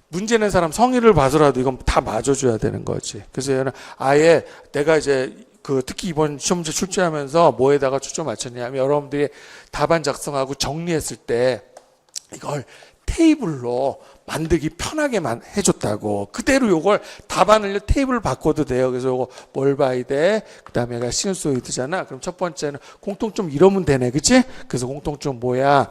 문제 낸 사람 성의를 봐서라도 이건 다 맞아줘야 되는 거지. 그래서 얘는 아예 내가 이제 특히 이번 시험지 출제하면서 뭐에다가 초점 맞췄냐면 여러분들이 답안 작성하고 정리했을 때 이걸 테이블로 만들기 편하게만 해줬다고. 그대로 요걸 답안을 테이블을 바꿔도 돼요. 그래서 요거 뭘 봐야 돼? 그 다음에 얘가 시누소이드잖아. 그럼 첫 번째는 공통점 이러면 되네. 그치? 그래서 공통점 뭐야?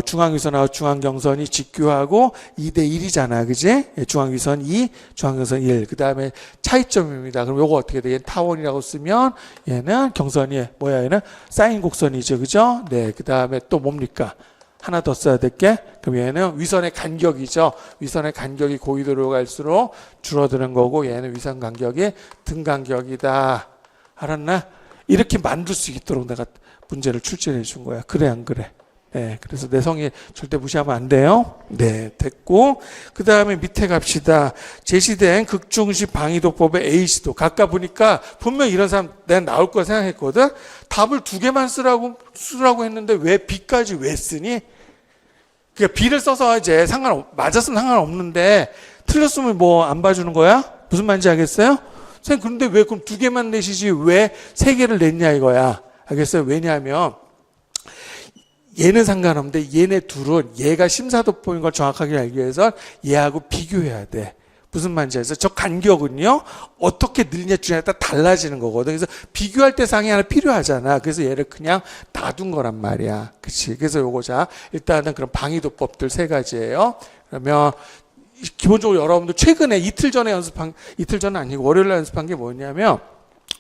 중앙위선하고 중앙경선이 직교하고 2대1이잖아. 그치? 중앙위선 2, 중앙경선 1. 그 다음에 차이점입니다. 그럼 요거 어떻게 돼? 얘는 타원이라고 쓰면 얘는 경선이 뭐야? 얘는 사인 곡선이죠. 그죠? 네. 그 다음에 또 뭡니까? 하나 더 써야 될 게, 그럼 얘는 위선의 간격이죠. 위선의 간격이 고위도로 갈수록 줄어드는 거고, 얘는 위선 간격이 등 간격이다. 알았나? 이렇게 만들 수 있도록 내가 문제를 출제해 준 거야. 그래, 안 그래? 네, 그래서 내성이 절대 무시하면 안 돼요. 네, 됐고. 그 다음에 밑에 갑시다. 제시된 극중시 방위도법의 A시도. 각각 보니까 분명 이런 사람 내가 나올 거 생각했거든? 답을 두 개만 쓰라고 했는데 왜 B까지 왜 쓰니? 그러니까 B를 써서 이제 맞았으면 상관없는데 틀렸으면 뭐 안 봐주는 거야? 무슨 말인지 알겠어요? 선생님, 그런데 왜 그럼 두 개만 내시지 왜 세 개를 냈냐 이거야. 알겠어요? 왜냐하면 얘는 상관없는데 얘네 둘은 얘가 심사도법인 걸 정확하게 알기 위해서 얘하고 비교해야 돼. 무슨 말인지 알겠어요? 저 간격은요 어떻게 늘리냐 줄이냐에 따라 달라지는 거거든. 그래서 비교할 때 상이 하나 필요하잖아. 그래서 얘를 그냥 놔둔 거란 말이야. 그치? 그래서 요거 자 일단은 그런 방위도법들 세 가지예요. 그러면 기본적으로 여러분들 최근에 이틀 전은 아니고 월요일 날 연습한 게 뭐냐면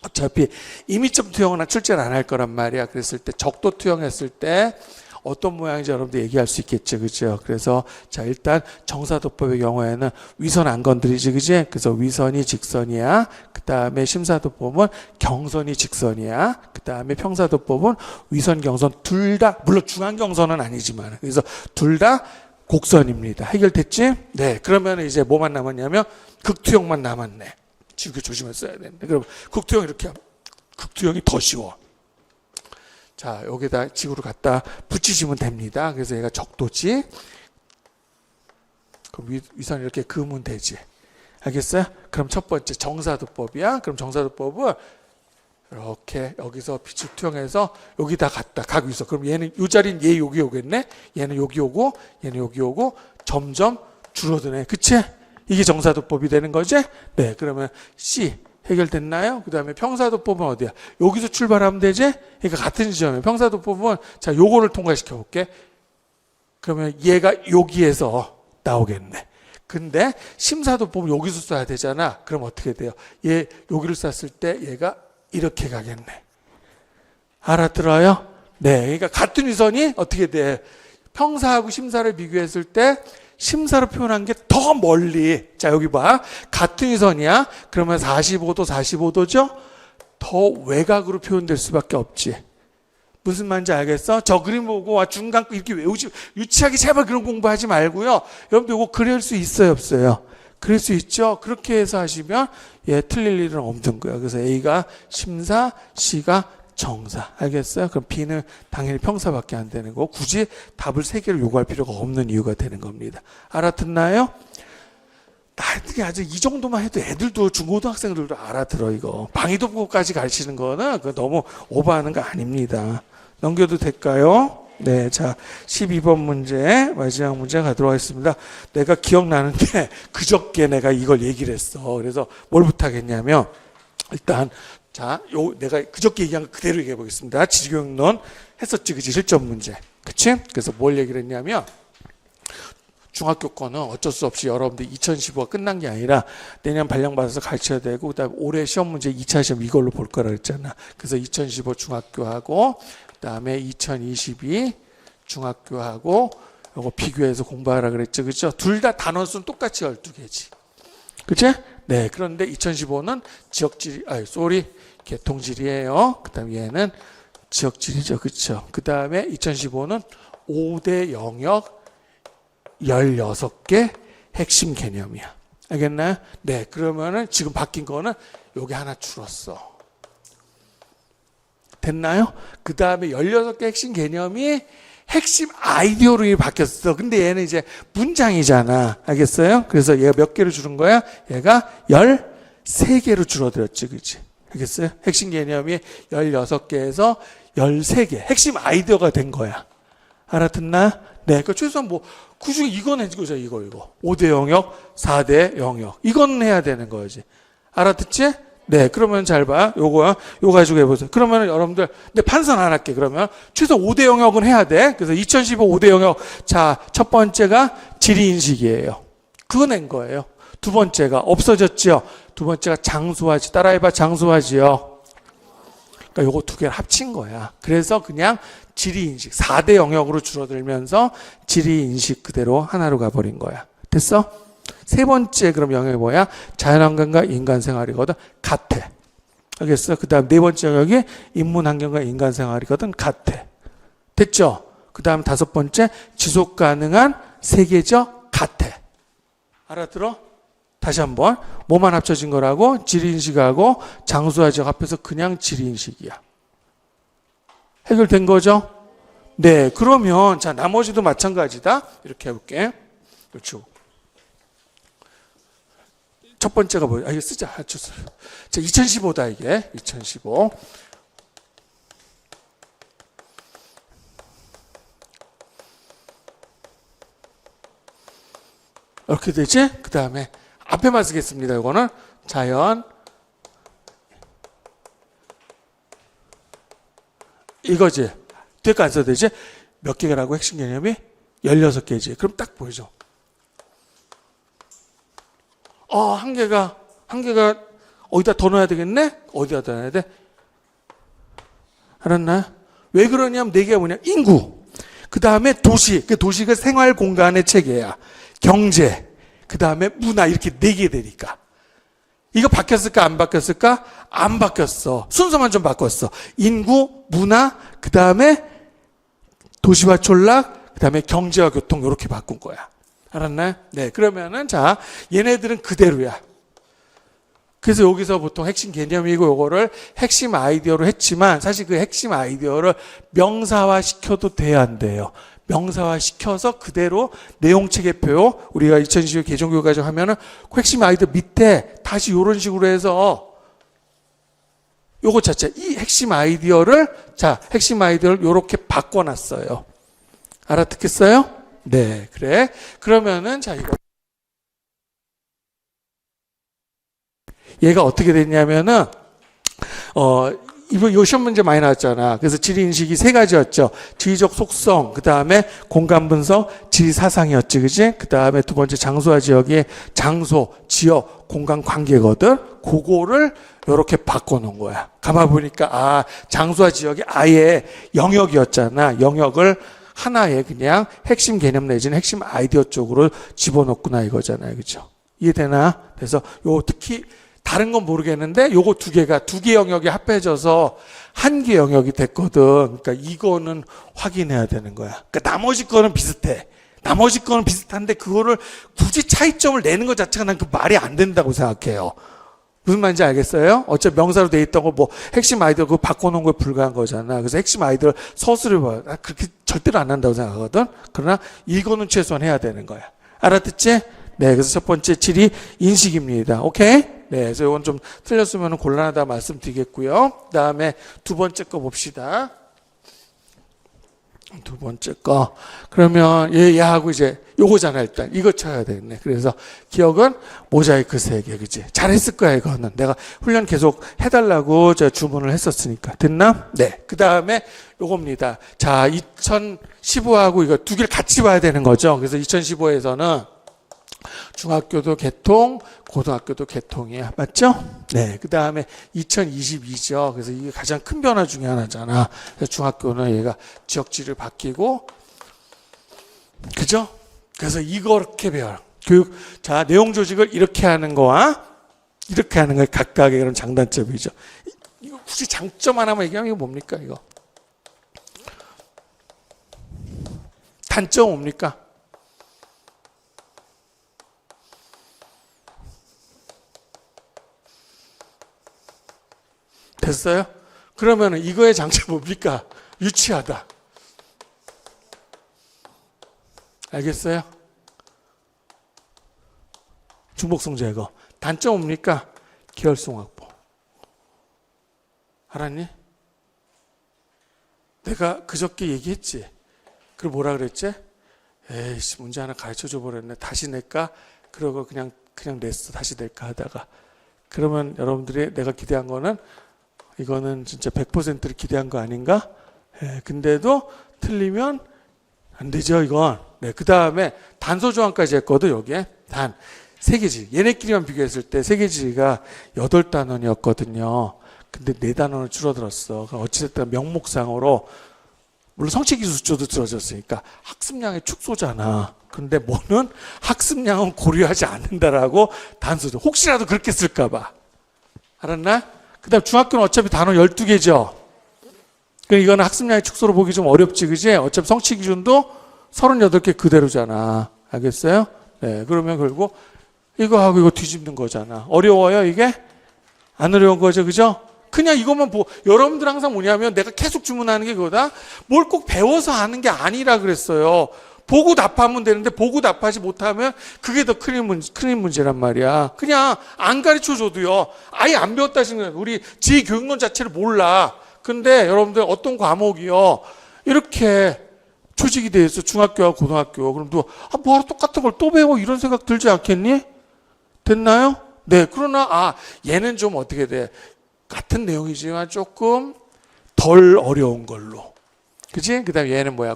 어차피 임의점 투영은 출제를 안 할 거란 말이야. 그랬을 때 적도 투영했을 때 어떤 모양인지 여러분들 얘기할 수 있겠죠. 그죠? 그래서 자 일단 정사도법의 경우에는 위선 안 건드리지. 그지? 그래서 위선이 직선이야. 그 다음에 심사도법은 경선이 직선이야. 그 다음에 평사도법은 위선 경선 둘 다 물론 중앙경선은 아니지만 그래서 둘 다 곡선입니다. 해결됐지? 네. 그러면 이제 뭐만 남았냐면 극투형만 남았네. 지금 조심해서 써야 되는데. 그럼 극투형 이렇게 하면 극투형이 더 쉬워. 자, 여기다 지구를 갖다 붙이시면 됩니다. 그래서 얘가 적도지. 그럼 위선 이렇게 그으면 되지. 알겠어요? 그럼 첫 번째 정사도법이야. 그럼 정사도법은 이렇게 여기서 빛을 투영해서 여기다 갖다 가고 있어. 그럼 얘는 이 자리는 얘 여기 오겠네. 얘는 여기 오고 얘는 여기 오고 점점 줄어드네. 그치? 이게 정사도법이 되는 거지? 네. 그러면 C 해결됐나요? 그 다음에 평사도법은 어디야? 여기서 출발하면 되지? 그러니까 같은 지점이에요. 평사도법은 자 요거를 통과시켜 볼게. 그러면 얘가 여기에서 나오겠네. 근데 심사도 보면 여기서 써야 되잖아. 그럼 어떻게 돼요? 얘 여기를 쐈을 때 얘가 이렇게 가겠네. 알아들어요? 네. 그러니까 같은 위선이 어떻게 돼? 평사하고 심사를 비교했을 때 심사로 표현한 게 더 멀리. 자, 여기 봐. 같은 위선이야. 그러면 45도, 45도죠? 더 외곽으로 표현될 수밖에 없지. 무슨 말인지 알겠어? 저 그림 보고 중간 이렇게 외우지, 유치하게 제발 그런 공부하지 말고요. 여러분들 이거 그릴 수 있어요, 없어요? 그릴 수 있죠? 그렇게 해서 하시면 틀릴 일은 없는 거예요. 그래서 A가 심사, C가 정사. 알겠어요? 그럼 B는 당연히 평사밖에 안 되는 거고, 굳이 답을 3개를 요구할 필요가 없는 이유가 되는 겁니다. 알아듣나요? 나한테 아주 이 정도만 해도 애들도, 중고등학생들도 알아들어, 이거. 방위도부까지 가르치는 거는 너무 오버하는 거 아닙니다. 넘겨도 될까요? 네, 자, 12번 문제, 마지막 문제 가도록 하겠습니다. 내가 기억나는데, 그저께 내가 이걸 얘기를 했어. 그래서 뭘 부탁했냐면, 일단, 자, 내가 그저께 얘기한 거 그대로 얘기해 보겠습니다. 지리교육론 했었지, 그치? 실전 문제. 그치? 그래서 뭘 얘기를 했냐면, 중학교 거는 어쩔 수 없이 여러분들 2015가 끝난 게 아니라 내년 발령받아서 가르쳐야 되고, 그 다음에 올해 시험 문제 2차 시험 이걸로 볼 거라 그랬잖아. 그래서 2015 중학교하고, 그 다음에 2022 중학교하고, 요거 비교해서 공부하라 그랬죠. 그죠? 둘 다 단원수는 똑같이 12개지. 그치? 네. 그런데 2015는 지역지리, 개통지리예요. 그 다음에 얘는 지역지리죠. 그쵸? 그 다음에 2015는 5대 영역 16개 핵심 개념이야. 알겠나요? 네. 그러면은 지금 바뀐 거는 여기 하나 줄었어. 됐나요? 그 다음에 16개 핵심 개념이 핵심 아이디어로 바뀌었어. 근데 얘는 이제 문장이잖아. 알겠어요? 그래서 얘가 몇 개로 줄은 거야? 얘가 13개로 줄어들었지. 그치? 알겠어요? 핵심 개념이 16개에서 13개. 핵심 아이디어가 된 거야. 알아듣나? 네. 그 최소한 그 중에 이건 해주자, 이거. 5대 영역, 4대 영역. 이건 해야 되는 거지. 알아듣지? 네. 그러면 잘 봐. 요거 가지고 해보세요. 그러면 여러분들, 근데 판단 안 할게. 그러면 최소 5대 영역은 해야 돼. 그래서 2015 5대 영역. 자, 첫 번째가 지리인식이에요. 그거 낸 거예요. 두 번째가 없어졌죠. 두 번째가 장수화지. 따라해봐. 장수화지요. 그러니까 요거 두 개를 합친 거야. 그래서 그냥 지리인식 4대 영역으로 줄어들면서 지리인식 그대로 하나로 가버린 거야. 됐어? 세 번째 그럼 영역이 뭐야? 자연환경과 인간생활이거든. 같아. 알겠어? 그 다음 네 번째 영역이 인문환경과 인간생활이거든. 같아. 됐죠? 그 다음 다섯 번째 지속가능한 세계적 같아. 알아들어? 다시 한번. 뭐만 합쳐진 거라고? 지리인식하고 장수화지역 합해서 그냥 지리인식이야. 해결된 거죠? 네. 그러면 자, 나머지도 마찬가지다. 이렇게 해볼게. 그렇죠. 첫 번째가 뭐야? 이거 쓰자. 자, 2015다 이게. 2015. 이렇게 되지? 그 다음에 앞에만 쓰겠습니다. 이거는 자연 이거지. 뒤에 거 안 써도 되지? 몇 개라고 핵심 개념이? 16개지. 그럼 딱 보이죠? 한 개가 어디다 더 넣어야 되겠네? 어디다 더 넣어야 돼? 알았나? 왜 그러냐면 4개가 뭐냐? 인구. 그 다음에 도시. 그 도시가 생활 공간의 체계야. 경제. 그 다음에 문화. 이렇게 4개 되니까. 이거 바뀌었을까? 안 바뀌었을까? 안 바뀌었어. 순서만 좀 바꿨어. 인구, 문화, 그 다음에 도시와 촌락, 그 다음에 경제와 교통 이렇게 바꾼 거야. 알았나요? 네. 그러면은 자, 얘네들은 그대로야. 그래서 여기서 보통 핵심 개념이고 요거를 핵심 아이디어로 했지만 사실 그 핵심 아이디어를 명사화 시켜도 돼야 안 돼요. 명사화 시켜서 그대로 내용 체계표 우리가 2012 개정교육과정 하면은 그 핵심 아이디어 밑에 다시 이런 식으로 해서 요거 자체 이 핵심 아이디어를 요렇게 바꿔놨어요. 알아듣겠어요? 네, 그래. 그러면은 자 이거 얘가 어떻게 됐냐면은 이거 시험 문제 많이 나왔잖아. 그래서 지리인식이 세 가지였죠. 지리적 속성, 그 다음에 공간 분석, 지리사상이었지, 그지? 그 다음에 두 번째 장소와 지역의 장소, 지역, 공간 관계거든. 그거를 이렇게 바꿔놓은 거야. 가만 보니까 아, 장소와 지역이 아예 영역이었잖아. 영역을 하나의 그냥 핵심 개념 내지는 핵심 아이디어 쪽으로 집어넣구나 이거잖아요, 그죠? 이해되나? 그래서 요 특히 다른 건 모르겠는데 요거 두 개 영역이 합해져서 한 개 영역이 됐거든. 그러니까 이거는 확인해야 되는 거야. 그러니까 나머지 거는 비슷해. 나머지 거는 비슷한데 그거를 굳이 차이점을 내는 것 자체가 난 그 말이 안 된다고 생각해요. 무슨 말인지 알겠어요? 어차피 명사로 돼 있던 거 뭐 핵심 아이디어 그거 바꿔놓은 거에 불과한 거잖아. 그래서 핵심 아이디어 서술을 봐. 그렇게 절대로 안 한다고 생각하거든. 그러나 이거는 최소한 해야 되는 거야. 알아듣지? 네, 그래서 첫 번째 질이 인식입니다. 오케이? 네, 그래서 이건 좀 틀렸으면 곤란하다 말씀드리겠고요. 그 다음에 두 번째 거 봅시다. 두 번째 거. 그러면 얘하고 이제 요거잖아, 일단. 이거 쳐야 되겠네. 그래서 기억은 모자이크 3개, 그지? 잘했을 거야, 이거는. 내가 훈련 계속 해달라고 제가 주문을 했었으니까. 됐나? 네. 그 다음에 요겁니다. 자, 2015하고 이거 두 개를 같이 봐야 되는 거죠. 그래서 2015에서는 중학교도 개통, 고등학교도 개통이야. 맞죠? 네. 그 다음에 2022죠. 그래서 이게 가장 큰 변화 중에 하나잖아. 그래서 중학교는 얘가 지역지를 바뀌고, 그죠? 그래서 이렇게 배워요. 교육, 자, 내용 조직을 이렇게 하는 거와 이렇게 하는 거에 각각의 그런 장단점이죠. 이거 굳이 장점 하나만 얘기하면 이거 뭡니까, 이거? 단점 뭡니까? 됐어요? 그러면 이거의 장점 뭡니까? 유치하다. 알겠어요? 중복성 제거. 단점 뭡니까? 계열성 확보. 알았니? 내가 그저께 얘기했지. 그걸 뭐라 그랬지? 에이씨, 문제 하나 가르쳐 줘 버렸네. 다시 낼까? 그러고 그냥 냈어. 다시 낼까 하다가. 그러면 여러분들이 내가 기대한 거는 이거는 진짜 100%를 기대한 거 아닌가? 예, 근데도 틀리면 안 되죠, 이건. 네, 그 다음에 단서 조항까지 했거든, 여기에. 단, 세계지리. 얘네끼리만 비교했을 때 세계지리가 8단원이었거든요. 근데 4단원을 줄어들었어. 어찌됐든 명목상으로, 물론 성취기술 수조도 줄어졌으니까 학습량의 축소잖아. 근데 뭐는 학습량은 고려하지 않는다라고 단서죠. 혹시라도 그렇게 쓸까봐. 알았나? 그 다음 중학교는 어차피 단원 12개죠. 그러니까 이거는 학습량의 축소로 보기 좀 어렵지, 그지? 어차피 성취 기준도 38개 그대로잖아. 알겠어요? 네, 그러면 결국 이거하고 이거 뒤집는 거잖아. 어려워요, 이게? 안 어려운 거죠, 그죠? 그냥 이것만 여러분들 항상 뭐냐면 내가 계속 주문하는 게 그거다. 뭘 꼭 배워서 하는 게 아니라 그랬어요. 보고 답하면 되는데 보고 답하지 못하면 그게 더 큰 문제란 말이야. 그냥 안 가르쳐줘도요. 아예 안 배웠다 하시는 거예요. 우리 지교육론 자체를 몰라. 근데 여러분들 어떤 과목이요. 이렇게 조직이 돼 있어. 중학교와 고등학교. 그럼 또 뭐하러 똑같은 걸 또 배워? 이런 생각 들지 않겠니? 됐나요? 네. 그러나 얘는 좀 어떻게 돼? 같은 내용이지만 조금 덜 어려운 걸로. 그치? 그 다음에 얘는 뭐야?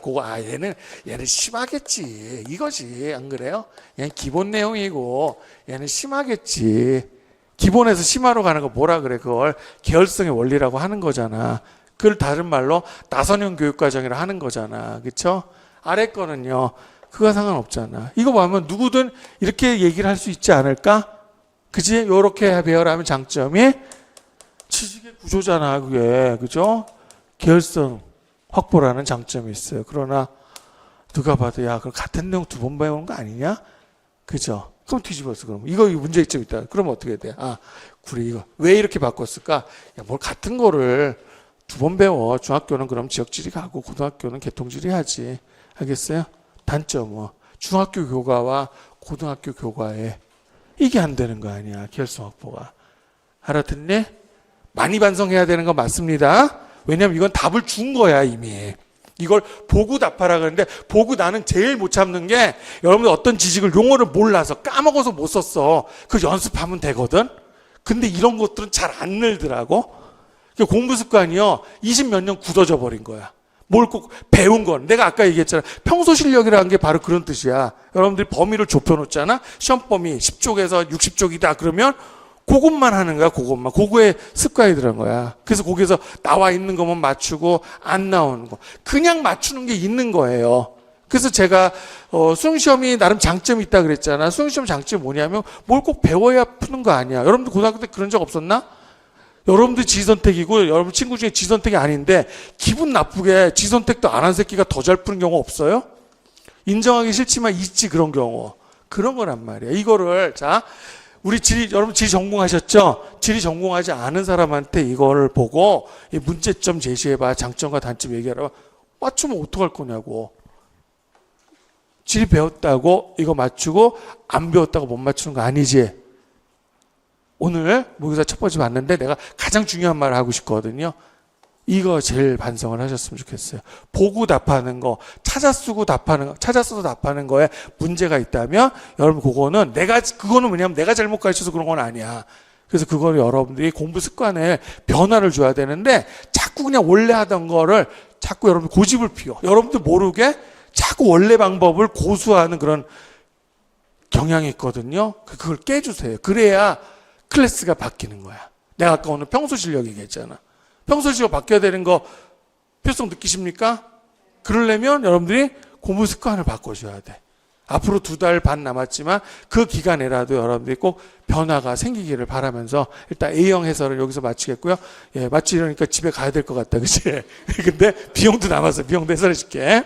얘는 심하겠지. 이거지. 안 그래요? 얘는 기본 내용이고, 얘는 심하겠지. 기본에서 심화로 가는 거 뭐라 그래? 그걸 계열성의 원리라고 하는 거잖아. 그걸 다른 말로 나선형 교육과정이라 하는 거잖아. 그쵸? 아래 거는요, 그거 상관없잖아. 이거 보면 누구든 이렇게 얘기를 할 수 있지 않을까? 그치? 요렇게 배열하면 하면 장점이 지식의 구조잖아, 그게. 그죠? 계열성 확보라는 장점이 있어요. 그러나 누가 봐도 야, 그럼 같은 내용 2번 배우는 거 아니냐? 그죠? 그럼 뒤집었어. 그럼 이거 문제점 있다. 그러면 어떻게 돼? 그래 이거 왜 이렇게 바꿨을까? 야, 뭘 같은 거를 2번 배워. 중학교는 그럼 지역지리 가고 고등학교는 개통지리 하지. 알겠어요? 단점은 중학교 교과와 고등학교 교과에 이게 안 되는 거 아니야. 계열성 확보가. 알아듣니? 많이 반성해야 되는 거 맞습니다. 왜냐면 이건 답을 준 거야, 이미. 이걸 보고 답하라 그러는데, 보고 나는 제일 못 참는 게, 여러분들 어떤 지식을 용어를 몰라서 까먹어서 못 썼어. 그 연습하면 되거든? 근데 이런 것들은 잘 안 늘더라고. 그러니까 공부 습관이요 20몇 년 굳어져 버린 거야. 뭘 꼭 배운 건 내가 아까 얘기했잖아. 평소 실력이라는 게 바로 그런 뜻이야. 여러분들이 범위를 좁혀놓잖아. 시험 범위 10쪽에서 60쪽이다 그러면 그것만 하는 거야. 그것만. 그거에 습관이 들은 거야. 그래서 거기서 나와 있는 것만 맞추고 안 나오는 거. 그냥 맞추는 게 있는 거예요. 그래서 제가 수능시험이 나름 장점이 있다 그랬잖아. 수능시험 장점이 뭐냐면 뭘 꼭 배워야 푸는 거 아니야. 여러분들 고등학교 때 그런 적 없었나? 여러분들 지선택이고 여러분 친구 중에 지선택이 아닌데 기분 나쁘게 지선택도 안 한 새끼가 더 잘 푸는 경우 없어요? 인정하기 싫지만 있지 그런 경우. 그런 거란 말이야. 이거를 자 우리 여러분 지리 전공하셨죠? 지리 전공하지 않은 사람한테 이거를 보고 이 문제점 제시해봐. 장점과 단점 얘기하라. 맞추면 어떡할 거냐고. 지리 배웠다고 이거 맞추고 안 배웠다고 못 맞추는 거 아니지? 오늘 모의고사 첫 번째 봤는데 내가 가장 중요한 말을 하고 싶거든요. 이거 제일 반성을 하셨으면 좋겠어요. 보고 답하는 거, 찾아 써서 답하는 거에 문제가 있다면 여러분 그거는 뭐냐면 내가 잘못 가르쳐서 그런 건 아니야. 그래서 그거를 여러분들이 공부 습관에 변화를 줘야 되는데 자꾸 그냥 원래 하던 거를 자꾸 여러분 고집을 피워. 여러분들 모르게 자꾸 원래 방법을 고수하는 그런 경향이 있거든요. 그걸 깨주세요. 그래야 클래스가 바뀌는 거야. 내가 아까 오늘 평소 실력 얘기했잖아. 평소 실력 바뀌어야 되는 거 필요성 느끼십니까? 그러려면 여러분들이 공부 습관을 바꿔줘야 돼. 앞으로 2달 반 남았지만 그 기간에라도 여러분들이 꼭 변화가 생기기를 바라면서 일단 A형 해설을 여기서 마치겠고요. 예, 마치려니까 집에 가야 될 것 같다. 그치? 근데 비용도 남았어. 비용도 해설해 줄게.